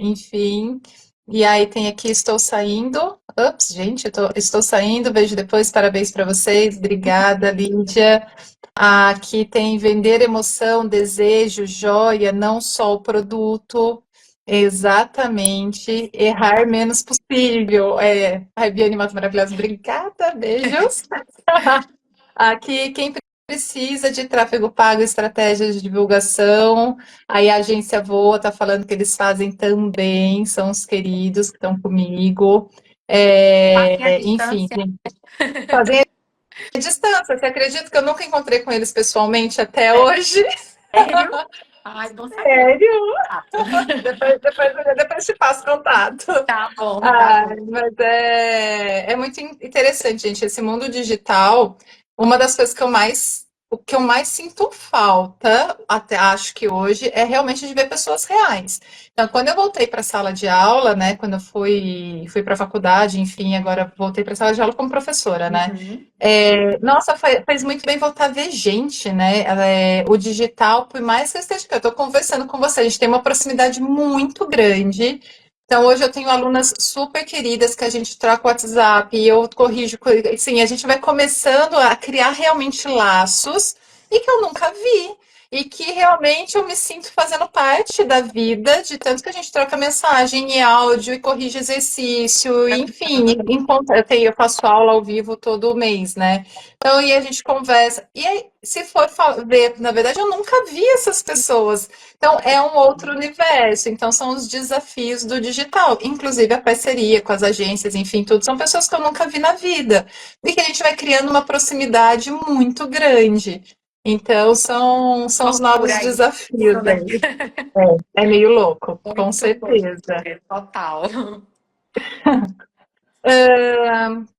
Enfim, e aí tem aqui, estou saindo. Ups, gente, estou saindo, vejo depois, parabéns para vocês, obrigada, Lídia. Aqui tem vender emoção, desejo, joia, não só o produto. Exatamente, errar menos possível. Ai, Biane, Mato Maravilhosa, obrigada, beijos. Aqui, quem precisa de tráfego pago, estratégias de divulgação, aí a agência Voa está falando que eles fazem também, são os queridos que estão comigo. Marquem a Enfim, distância. fazem a distância. Você acredita que eu nunca encontrei com eles pessoalmente até hoje? Sério? Ai, bom saber. Sério? Ah, Depois te passo contato. tá bom, tá Ah, bom. mas é muito interessante, gente. Esse mundo digital, uma das coisas o que eu mais sinto falta, até acho que hoje, é realmente de ver pessoas reais. Então, quando eu voltei para a sala de aula, né, quando eu fui para a faculdade, enfim, agora voltei para a sala de aula como professora, né? Uhum. Nossa, faz muito bem voltar a ver gente, né? O digital, por mais que eu esteja aqui, eu estou conversando com você, a gente tem uma proximidade muito grande. Então, hoje eu tenho alunas super queridas que a gente troca o WhatsApp e eu corrijo, assim, a gente vai começando a criar realmente laços e que eu nunca vi. E que realmente eu me sinto fazendo parte da vida, de tanto que a gente troca mensagem e áudio e corrige exercício, enfim, eu faço aula ao vivo todo mês, né? Então, e a gente conversa. E aí, se for ver, na verdade, eu nunca vi essas pessoas. Então, é um outro universo. Então, são os desafios do digital, inclusive a parceria com as agências, enfim, tudo. São pessoas que eu nunca vi na vida. E que a gente vai criando uma proximidade muito grande. Então, são os novos Loucura isso, desafios né? aí. É meio louco, com Muito certeza. loucura, total.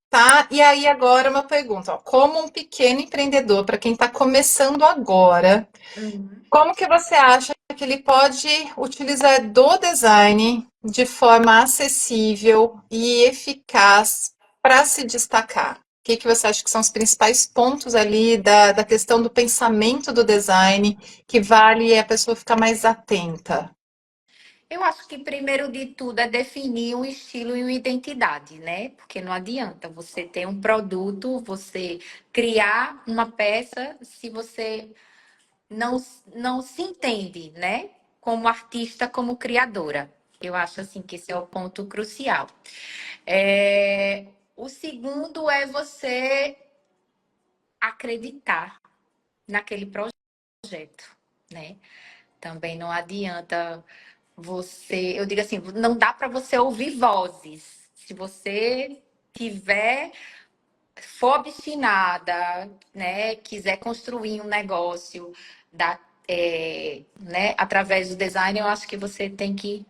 Tá, e aí agora uma pergunta, ó. Como um pequeno empreendedor, para quem está começando agora, Uhum. como que você acha que ele pode utilizar do design de forma acessível e eficaz para se destacar? O que que você acha que são os principais pontos ali da questão do pensamento do design que vale a pessoa ficar mais atenta? Eu acho que primeiro de tudo é definir um estilo e uma identidade, né? Porque não adianta você ter um produto, você criar uma peça se você não, não se entende, né? Como artista, como criadora. Eu acho assim que esse é o ponto crucial. O segundo é você acreditar naquele projeto, né? Também não adianta eu digo assim, não dá para você ouvir vozes. Se você tiver, for obstinada, né, quiser construir um negócio né, através do design, eu acho que você tem que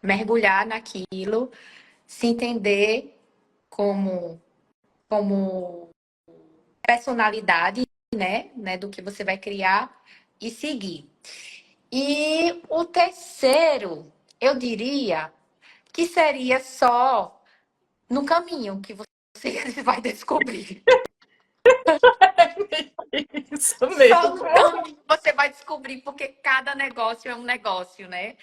mergulhar naquilo, se entender como, como personalidade, né, do que você vai criar e seguir. E o terceiro, eu diria que seria só no caminho que você vai descobrir. Isso Só mesmo. no caminho você vai descobrir, porque cada negócio é um negócio, né?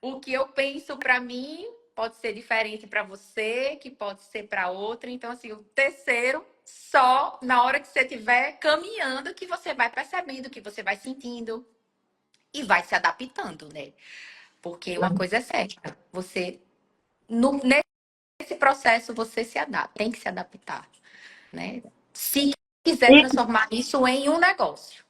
O que eu penso para mim pode ser diferente para você, que pode ser para outra. Então, assim, o terceiro, só na hora que você estiver caminhando, que você vai percebendo, que você vai sentindo e vai se adaptando, né? Porque uma coisa é certa, nesse processo você se adapta, tem que se adaptar, né? Se quiser E, transformar isso em um negócio.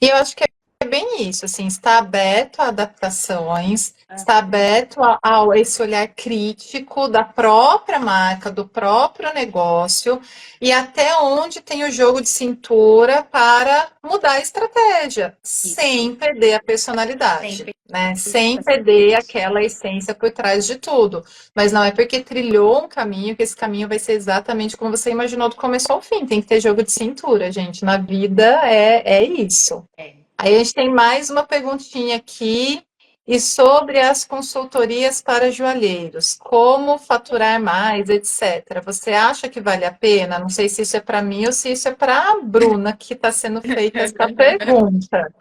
e eu acho que é bem isso, assim, está aberto a adaptações, está Aham. aberto a esse olhar crítico da própria marca, do próprio negócio, e até onde tem o jogo de cintura para mudar a estratégia, Isso. sem perder a personalidade, Sempre. né? Sem perder aquela essência por trás de tudo. Mas não é porque trilhou um caminho que esse caminho vai ser exatamente como você imaginou do começo ao fim. Tem que ter jogo de cintura, gente. Na vida é isso. É. Aí a gente tem mais uma perguntinha aqui, e sobre as consultorias para joalheiros, como faturar mais, etc. Você acha que vale a pena? Não sei se isso é para mim ou se isso é para a Bruna que está sendo feita essa pergunta.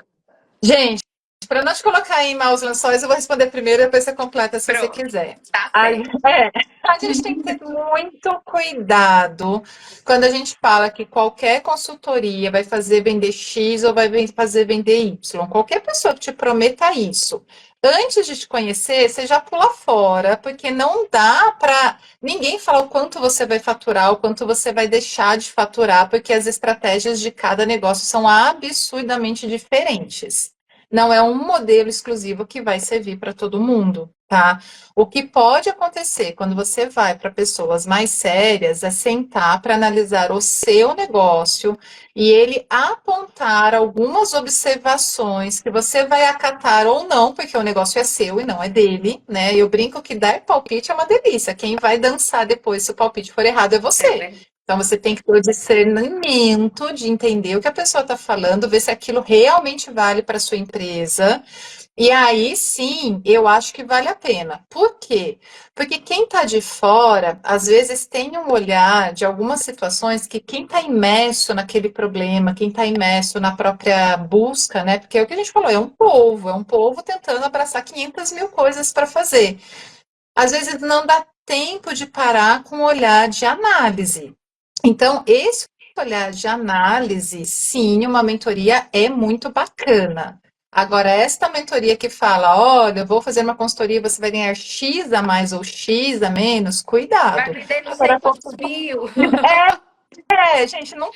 Gente, para não te colocar em maus lençóis, eu vou responder primeiro, depois você completa se você Pronto. quiser. Tá A, certo. a gente tem que ter muito cuidado quando a gente fala que qualquer consultoria vai fazer vender X ou vai fazer vender Y. Qualquer pessoa que te prometa isso, antes de te conhecer, você já pula fora, porque não dá para ninguém falar o quanto você vai faturar, o quanto você vai deixar de faturar, porque as estratégias de cada negócio são absurdamente diferentes. Não é um modelo exclusivo que vai servir para todo mundo, tá? O que pode acontecer quando você vai para pessoas mais sérias é sentar para analisar o seu negócio e ele apontar algumas observações que você vai acatar ou não, porque o negócio é seu e não é dele, né? Eu brinco que dar palpite é uma delícia. Quem vai dançar depois se o palpite for errado é É você. verdade. Então você tem que ter o discernimento de entender o que a pessoa está falando, ver se aquilo realmente vale para sua empresa. E aí sim, eu acho que vale a pena. Por quê? Porque quem está de fora, às vezes tem um olhar de algumas situações que quem está imerso naquele problema, quem está imerso na própria busca, né? Porque é o que a gente falou, é um povo tentando abraçar 500 mil coisas para fazer. Às vezes não dá tempo de parar com o olhar de análise. Então, esse olhar de análise, sim, uma mentoria é muito bacana. Agora, esta mentoria que fala, olha, eu vou fazer uma consultoria, você vai ganhar X a mais ou X a menos, Vai cuidado. vender não sei Agora, quantos mil. gente, não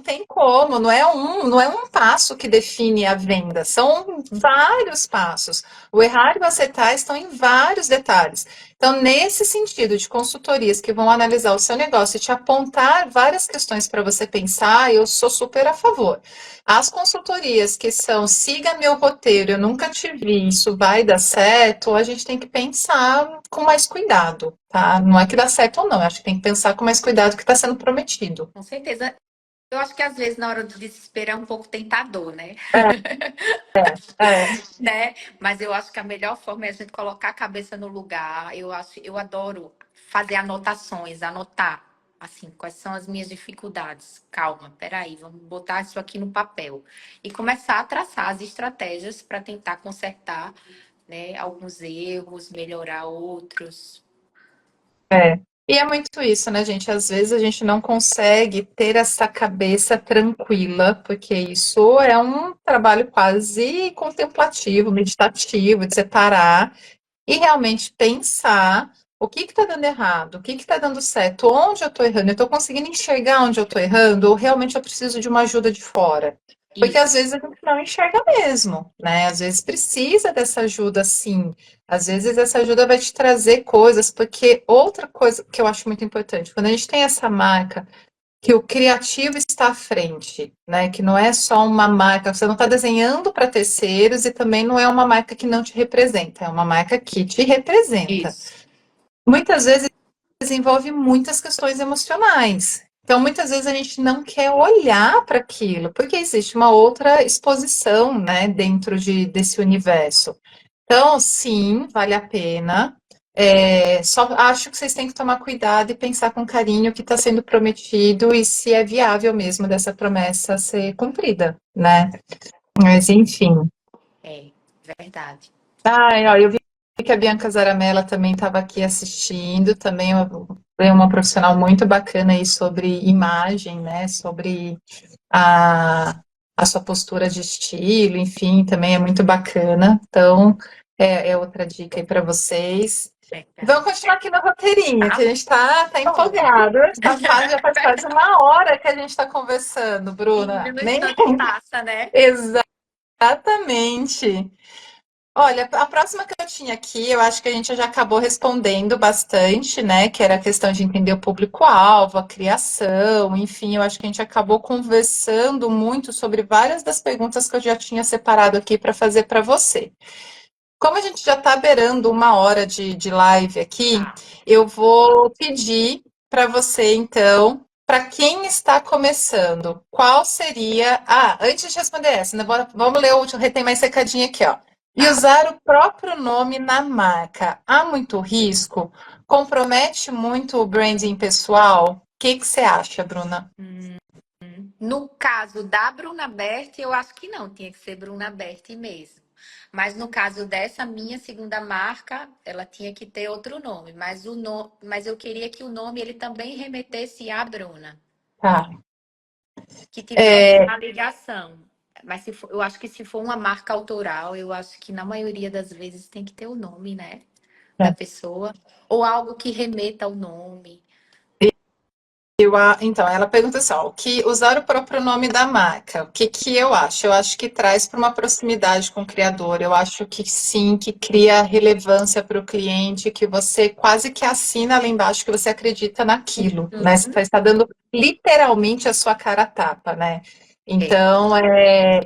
tem como, não é um passo que define a venda, são vários passos. O errar e o acertar estão em vários detalhes. Então, nesse sentido de consultorias que vão analisar o seu negócio e te apontar várias questões para você pensar, eu sou super a favor. As consultorias que são siga meu roteiro, eu nunca te vi, isso vai dar certo, a gente tem que pensar com mais cuidado, tá? Não é que dá certo ou não, eu acho que tem que pensar com mais cuidado o que está sendo prometido. Com certeza. Eu acho que às vezes na hora do desespero é um pouco tentador, né? É, Né? Mas eu acho que a melhor forma é a gente colocar a cabeça no lugar. Eu adoro fazer anotações, anotar assim, quais são as minhas dificuldades. Calma, peraí, vamos botar isso aqui no papel e começar a traçar as estratégias para tentar consertar, né, alguns erros, melhorar outros. é. E é muito isso, né, gente? Às vezes a gente não consegue ter essa cabeça tranquila, porque isso é um trabalho quase contemplativo, meditativo, de separar e realmente pensar o que está dando errado, o que está dando certo, onde eu estou errando, eu estou conseguindo enxergar onde eu estou errando, ou realmente eu preciso de uma ajuda de fora. Porque às Isso, vezes a gente não enxerga mesmo, né? Às vezes precisa dessa ajuda, sim. Às vezes essa ajuda vai te trazer coisas, porque outra coisa que eu acho muito importante, quando a gente tem essa marca que o criativo está à frente, né? Que não é só uma marca, você não está desenhando para terceiros e também não é uma marca que não te representa, é uma marca que te representa. isso. Muitas vezes envolve muitas questões emocionais. Então, muitas vezes a gente não quer olhar para aquilo, porque existe uma outra exposição, né, dentro desse universo. Então, sim, vale a pena. Só acho que vocês têm que tomar cuidado e pensar com carinho o que está sendo prometido e se é viável mesmo dessa promessa ser cumprida, né? Mas, enfim. É verdade. Ai, ó, eu vi que a Bianca Zaramella também estava aqui assistindo, também é uma profissional muito bacana aí sobre imagem, né? Sobre a, a sua postura de estilo, enfim, também é muito bacana. Então, é outra dica aí para vocês. Verdade. Vamos continuar aqui no roteirinho, que Tá a gente está bom. empolgado. Já faz quase uma hora que a gente está conversando, E Bruna. no Nem instante passa, né? Exatamente. Olha, a próxima que eu tinha aqui, eu acho que a gente já acabou respondendo bastante, né? Que era a questão de entender o público-alvo, a criação, enfim, eu acho que a gente acabou conversando muito sobre várias das perguntas que eu já tinha separado aqui para fazer para você. Como a gente já está beirando uma hora de live aqui, Tá. eu vou pedir para você, então, para quem está começando, qual seria. Ah, antes de responder essa, né, vamos ler o último, tem mais secadinho aqui, ó. E Tá. usar o próprio nome na marca. Há muito risco? Compromete muito o branding pessoal? O que que você acha, Bruna? No caso da Bruna Berti, eu acho que não, tinha que ser Bruna Berti mesmo. Mas no caso dessa minha segunda marca, ela tinha que ter outro nome, mas mas eu queria que o nome ele também remetesse à Bruna, Tá. que tivesse É, uma ligação. Mas eu acho que se for uma marca autoral, eu acho que na maioria das vezes tem que ter o nome, né, da pessoa, ou algo que remeta ao nome. Então, ela pergunta assim, ó, o que usar o próprio nome da marca, o que que eu acho? Eu acho que traz para uma proximidade com o criador. Eu acho que sim, que cria relevância para o cliente, que você quase que assina lá embaixo que você acredita naquilo, né? Você Uhum. está dando literalmente a sua cara a tapa, né? É, Então,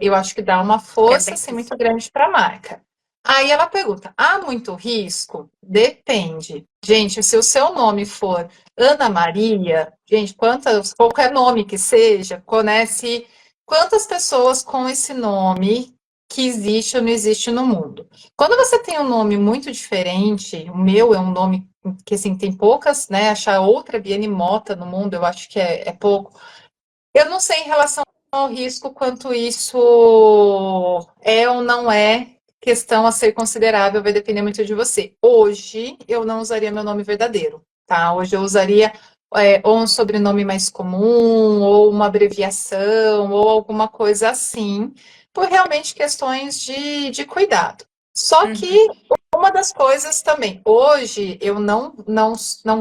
eu acho que dá uma é força bem assim, isso. muito grande para a marca. Aí ela pergunta: há muito risco? Depende. Gente, se o seu nome for Ana Maria, gente, qualquer nome que seja, conhece quantas pessoas com esse nome que existe ou não existe no mundo. Quando você tem um nome muito diferente, o meu é um nome que assim tem poucas, né? Achar outra Biane Mota no mundo, eu acho que é pouco. Eu não sei em relação ao risco quanto isso é ou não é questão a ser considerável, vai depender muito de você. Hoje eu não usaria meu nome verdadeiro, tá? Hoje eu usaria ou um sobrenome mais comum, ou uma abreviação, ou alguma coisa assim, por realmente questões de cuidado. Só Uhum. que uma das coisas também, hoje eu não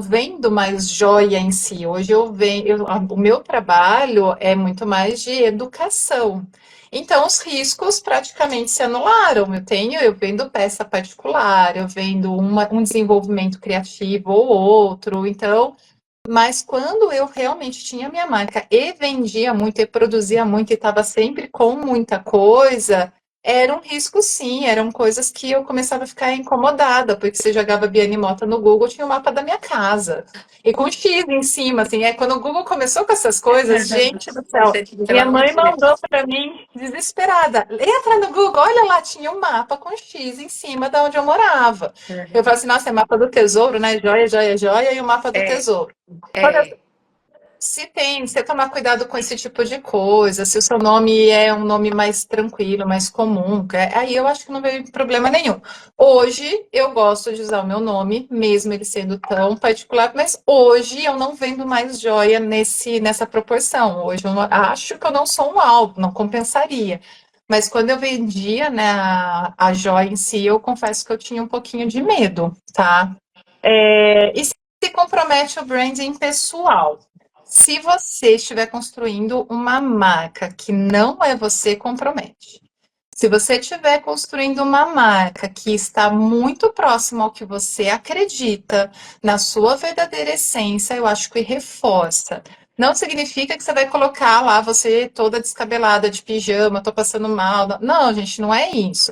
vendo mais joia em si, hoje o meu trabalho é muito mais de educação. Então, os riscos praticamente se anularam. Eu vendo peça particular, eu vendo um desenvolvimento criativo ou outro. Então, mas quando eu realmente tinha minha marca e vendia muito e produzia muito e estava sempre com muita coisa, era um risco sim, eram coisas que eu começava a ficar incomodada, porque você jogava Biane Mota no Google, tinha o mapa da minha casa. E com X em cima, assim, quando o Google começou com essas coisas, gente do céu, Você tinha minha lá no mãe dia. mandou para mim desesperada, entra no Google, olha lá, tinha um mapa com X em cima da onde eu morava. Eu Uhum. falei assim, nossa, é mapa do tesouro, né? Joia, joia, joia, e o mapa do É, tesouro. é. Se você tomar cuidado com esse tipo de coisa, se o seu nome é um nome mais tranquilo, mais comum, aí eu acho que não veio problema nenhum. Hoje eu gosto de usar o meu nome, mesmo ele sendo tão particular, mas hoje eu não vendo mais joia nessa proporção. Hoje acho que eu não sou um alvo, não compensaria. Mas quando eu vendia, né, a joia em si, eu confesso que eu tinha um pouquinho de medo, tá? E se compromete o branding pessoal. Se você estiver construindo uma marca que não é você, compromete. Se você estiver construindo uma marca que está muito próxima ao que você acredita, na sua verdadeira essência, eu acho que reforça. Não significa que você vai colocar lá você toda descabelada de pijama, tô passando mal. Não, gente, não é isso.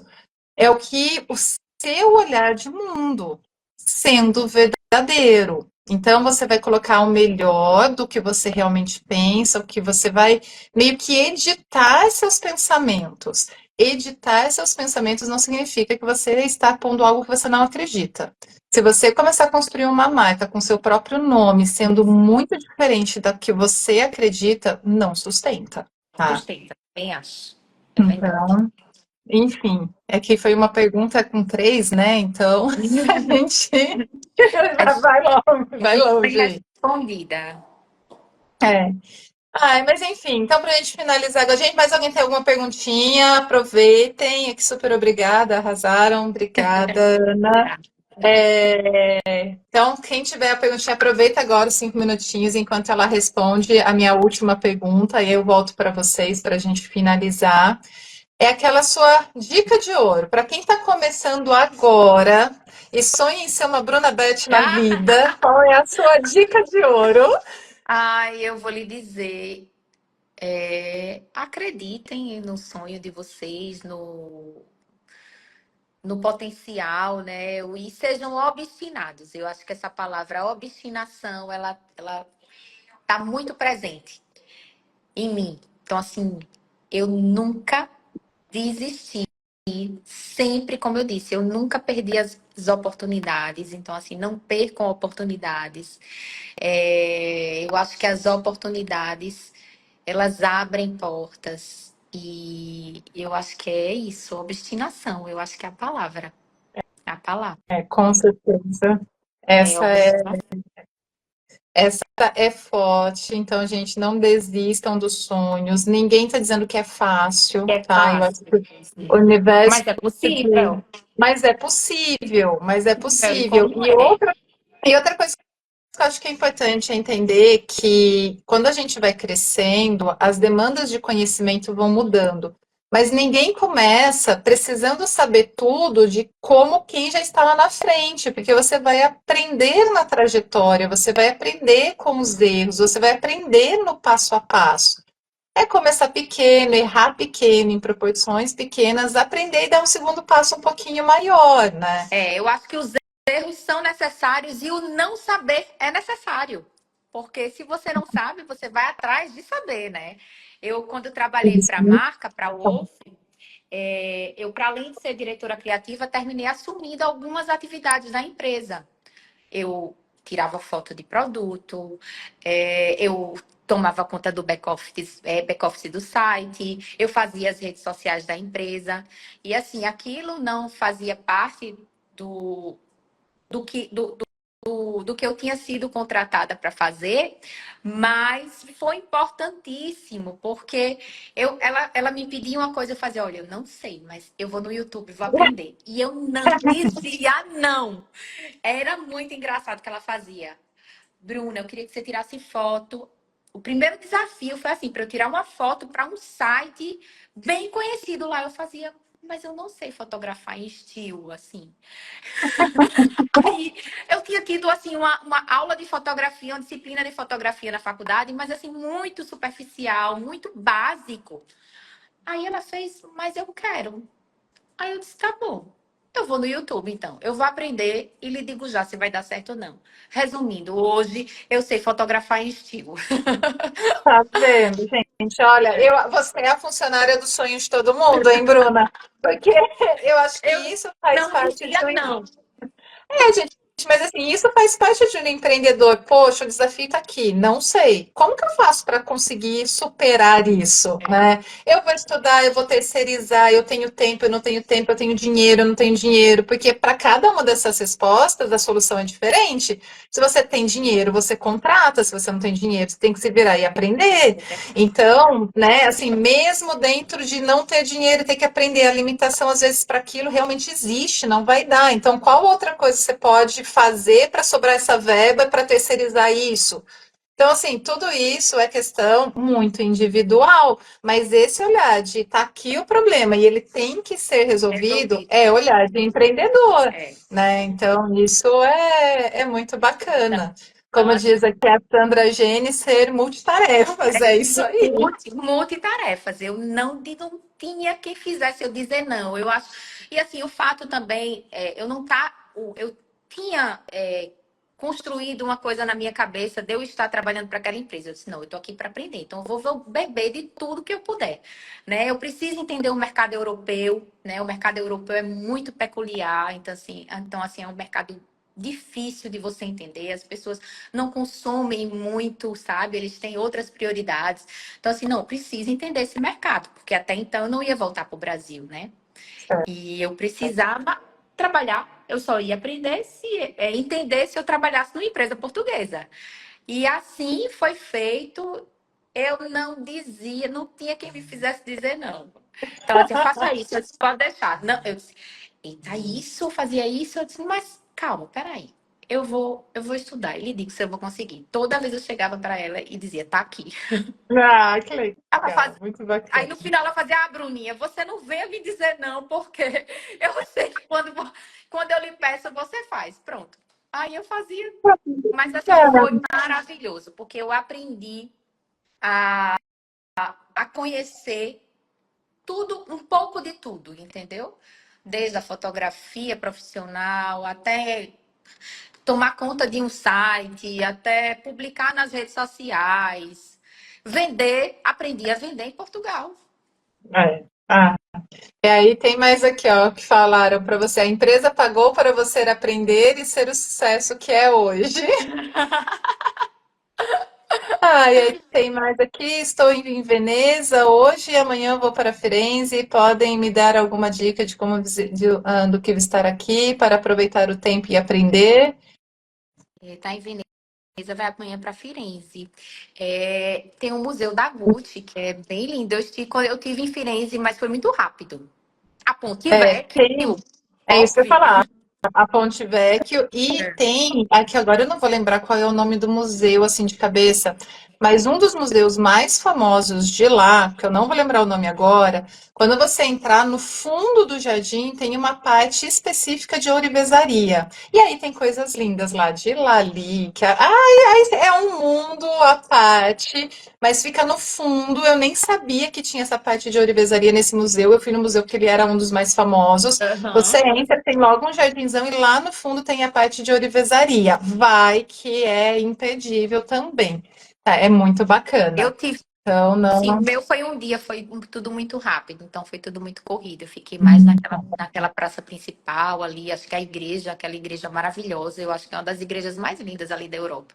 É o que o seu olhar de mundo sendo verdadeiro. Então você vai colocar o melhor do que você realmente pensa, o que você vai meio que editar seus pensamentos. Editar seus pensamentos não significa que você está pondo algo que você não acredita. Se você começar a construir uma marca com seu próprio nome, sendo muito diferente da que você acredita, não sustenta, tá? Sustenta, bem acho. É verdade. Então, enfim, é que foi uma pergunta com três, né? Então, a gente Mas vai muito bem longe aí. respondida. É. Ai, mas enfim, então pra gente finalizar, gente, mais alguém tem alguma perguntinha? Aproveitem, aqui super obrigada, arrasaram, obrigada, Ana. Tá. Então, quem tiver a perguntinha, aproveita agora os 5 minutinhos enquanto ela responde a minha última pergunta, e eu volto para vocês para a gente finalizar. É aquela sua dica de ouro. Para quem está começando agora e sonha em ser uma Bruna Beth na vida, qual é a sua dica de ouro? Ai, eu vou lhe dizer, acreditem no sonho de vocês, no potencial, né? E sejam obstinados. Eu acho que essa palavra obstinação, ela tá muito presente em mim. Então, assim, eu nunca desisti. Sempre, como eu disse, eu nunca perdi as oportunidades. Então, assim, não percam oportunidades. Eu acho que as oportunidades, elas abrem portas. E eu acho que é isso, obstinação. Eu acho que é a palavra. É a palavra. É, com certeza. É Essa é, obstinação. essa é forte. Então, gente, não desistam dos sonhos. Ninguém está dizendo que é fácil, É tá? Eu acho fácil. que o universo. Mas é possível. Mas é possível, mas é E possível. como é? E outra coisa eu acho que é importante entender que quando a gente vai crescendo, as demandas de conhecimento vão mudando. Mas ninguém começa precisando saber tudo de como quem já está lá na frente, porque você vai aprender na trajetória, você vai aprender com os erros, você vai aprender no passo a passo. É começar pequeno, errar pequeno, em proporções pequenas, aprender e dar um segundo passo um pouquinho maior, né? Eu acho que os erros são necessários e o não saber é necessário. Porque se você não sabe, você vai atrás de saber, né? Eu, quando trabalhei para a Isso. marca, para o Wolf, eu, para além de ser diretora criativa, terminei assumindo algumas atividades da empresa. Eu tirava foto de produto, eu tomava conta do back-office do site, eu fazia as redes sociais da empresa. E assim, aquilo não fazia parte do, do que, do que eu tinha sido contratada para fazer, mas foi importantíssimo, porque ela me pedia uma coisa, eu fazia, olha, eu não sei, mas eu vou no YouTube, vou aprender. E eu não dizia não. Era muito engraçado o que ela fazia. Bruna, eu queria que você tirasse foto. O primeiro desafio foi assim, para eu tirar uma foto para um site bem conhecido lá. Eu fazia, mas eu não sei fotografar em estilo, assim. Aí eu tinha tido assim uma aula de fotografia, uma disciplina de fotografia na faculdade, mas assim, muito superficial, muito básico. Aí ela fez, mas eu quero. Aí eu disse, tá bom. Eu vou no YouTube, então. Eu vou aprender e lhe digo já se vai dar certo ou não. Resumindo, hoje eu sei fotografar em estilo. Tá vendo, gente? Olha, você é a funcionária dos sonhos de todo mundo, hein, Bruna? Porque eu acho que Eu isso faz não parte dizia de um. não. Gente, mas assim, isso faz parte de um empreendedor. Poxa, o desafio está aqui. Não sei. Como que eu faço para conseguir superar isso, né? Eu vou estudar, eu vou terceirizar, eu tenho tempo, eu não tenho tempo, eu tenho dinheiro, eu não tenho dinheiro, porque para cada uma dessas respostas, a solução é diferente. Se você tem dinheiro, você contrata, se você não tem dinheiro, você tem que se virar e aprender. Então, né, assim, mesmo dentro de não ter dinheiro, ter que aprender a limitação, às vezes, para aquilo realmente existe, não vai dar. Então, qual outra coisa você pode fazer para sobrar essa verba para terceirizar isso? Então, assim, tudo isso é questão muito individual, mas esse olhar de tá aqui o problema e ele tem que ser resolvido Resolvido. é olhar de empreendedor, É. né? Então, isso é muito Não, bacana. não, Como assim, diz aqui a Sandra Gene, ser multitarefas, é isso aí. multitarefas. Eu não tinha quem fizesse eu dizer não. Eu acho. E assim, o fato também, eu não tá. Eu tinha construído uma coisa na minha cabeça de eu estar trabalhando para aquela empresa. Eu disse, não, eu estou aqui para aprender, então eu vou beber de tudo que eu puder. Né? Eu preciso entender o mercado europeu, né? O mercado europeu é muito peculiar, então assim, é um mercado difícil de você entender. As pessoas não consomem muito, sabe? Eles têm outras prioridades. Então, assim, não, preciso entender esse mercado, porque até então eu não ia voltar para o Brasil, né? E eu precisava trabalhar, eu só ia aprender entender se eu trabalhasse numa empresa portuguesa. E assim foi feito. Eu não dizia, não tinha quem me fizesse dizer não. Então, ela dizia, faça isso, eu disse, pode deixar. Não, eu disse, eita, isso, eu fazia isso, eu disse, mas calma, peraí. eu vou estudar. E lhe digo se eu vou conseguir. Toda vez eu chegava para ela e dizia, tá aqui. Ah, que Ela legal, faz... muito Aí bacana. no final ela fazia, ah, Bruninha, você não venha me dizer não, porque eu sei que quando eu lhe peço, você faz. Pronto. Aí eu fazia. Mas assim, foi maravilhoso, porque eu aprendi a conhecer tudo, um pouco de tudo, entendeu? Desde a fotografia profissional até tomar conta de um site, até publicar nas redes sociais, vender, aprendi a vender em Portugal. É. Ah, e aí tem mais aqui, ó, que falaram para você, a empresa pagou para você aprender e ser o sucesso que é hoje. Ah, e aí tem mais aqui, estou em Veneza hoje e amanhã vou para Firenze. Podem me dar alguma dica de como do que visitar aqui para aproveitar o tempo e aprender? Está em Veneza, vai amanhã para Firenze. Tem um museu da Gucci, que é bem lindo. Quando eu tive em Firenze, mas foi muito rápido. A Ponte É, Vecchio, tem, é isso que eu ia óbvio. falar. A Ponte Vecchio e tem, aqui agora eu não vou lembrar qual é o nome do museu assim de cabeça, mas um dos museus mais famosos de lá, que eu não vou lembrar o nome agora, quando você entrar no fundo do jardim tem uma parte específica de ourivesaria. E aí tem coisas lindas lá de Lali, que é um mundo à parte, mas fica no fundo. Eu nem sabia que tinha essa parte de ourivesaria nesse museu. Eu fui no museu porque ele era um dos mais famosos. Você Aham. entra, tem logo um jardinzão e lá no fundo tem a parte de ourivesaria. Vai que é imperdível também. Tá, é muito Eu bacana. tive, Então, sim, não. o meu foi um dia, tudo muito rápido, então foi tudo muito corrido. Eu fiquei mais naquela praça principal ali, acho que a igreja, aquela igreja maravilhosa, eu acho que é uma das igrejas mais lindas ali da Europa.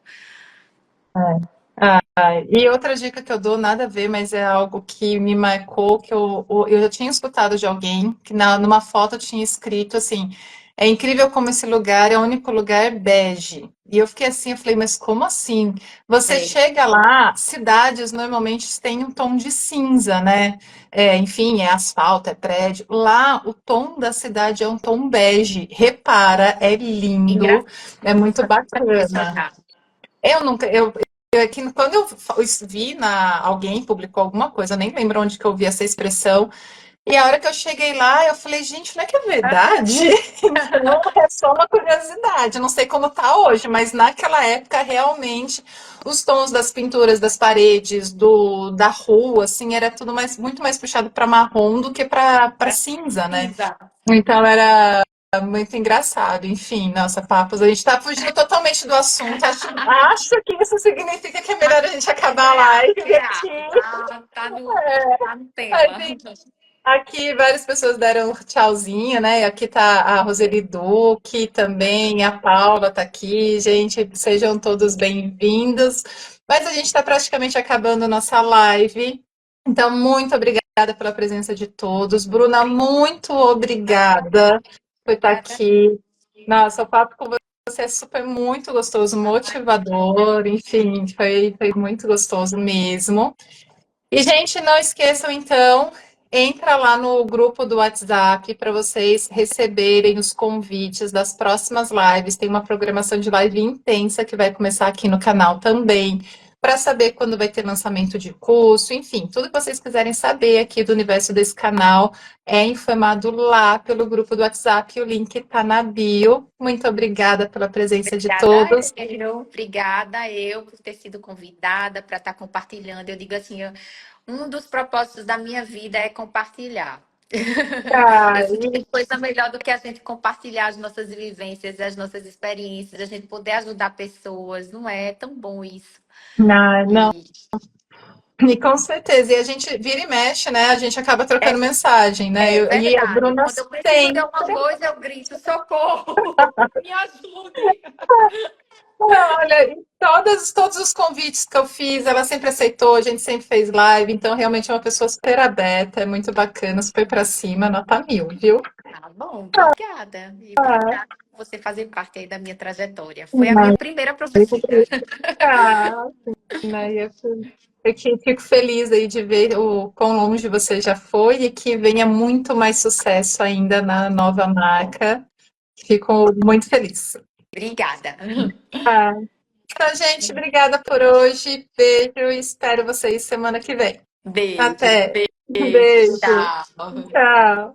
E outra dica que eu dou, nada a ver, mas é algo que me marcou, que eu já tinha escutado de alguém, que numa foto tinha escrito assim, é incrível como esse lugar é o único lugar bege. E eu fiquei assim, eu falei, mas como assim? Você É, chega lá, cidades normalmente têm um tom de cinza, né? É, enfim, é asfalto, é prédio. Lá, o tom da cidade é um tom bege. Repara, é lindo, engraçado é muito isso bacana. olhar. Eu nunca, quando eu vi alguém publicou alguma coisa, eu nem lembro onde que eu vi essa expressão, e a hora que eu cheguei lá, eu falei, gente, não é que é verdade? Então, é só uma curiosidade. Eu não sei como tá hoje, mas naquela época, realmente, os tons das pinturas das paredes, da rua, assim, era tudo muito mais puxado para marrom do que para cinza, né? Exato. Então, era muito engraçado, enfim, nossa, papos, a gente está fugindo totalmente do assunto. Acho que isso significa que é melhor a gente acabar a live Encerrar. aqui. Tá no A tema. gente- Aqui várias pessoas deram um tchauzinho, né? Aqui tá a Roseli Duque também, a Paula tá aqui. Gente, sejam todos bem-vindos. Mas a gente está praticamente acabando nossa live. Então, muito obrigada pela presença de todos. Bruna, muito obrigada por estar Obrigada. aqui. Nossa, o papo com você é super muito gostoso, motivador, enfim, foi muito gostoso mesmo. E, gente, não esqueçam, então, entra lá no grupo do WhatsApp para vocês receberem os convites das próximas lives. Tem uma programação de live intensa que vai começar aqui no canal também, para saber quando vai ter lançamento de curso, enfim, tudo que vocês quiserem saber aqui do universo desse canal é informado lá pelo grupo do WhatsApp. O link está na bio. Muito obrigada pela presença de todos. Obrigada eu por ter sido convidada para estar compartilhando. Eu digo assim, um dos propósitos da minha vida é compartilhar. Ah, Eu sinto que tem coisa melhor do que a gente compartilhar as nossas vivências, as nossas experiências, a gente poder ajudar pessoas. Não é tão bom isso. não, E e com certeza, e a gente vira e mexe, né? A gente acaba é, trocando mensagem, né? é E a verdade. Bruna Quando eu preciso de sempre. alguma coisa, eu grito, socorro! Me ajude! Olha, e todos os convites que eu fiz, ela sempre aceitou, a gente sempre fez live, então realmente é uma pessoa super aberta, é muito bacana, super pra cima, nota 1000, viu? Tá bom, obrigada. E obrigada por você fazer parte aí da minha trajetória. Foi a minha primeira professora. Ah, né? Eu fico feliz aí de ver o quão longe você já foi e que venha muito mais sucesso ainda na nova Bom, marca. Fico muito feliz. Obrigada. Ah, então, gente, obrigada por hoje. Beijo e espero vocês semana que vem. Beijo, Até. beijo, Beijo. tchau. Tchau.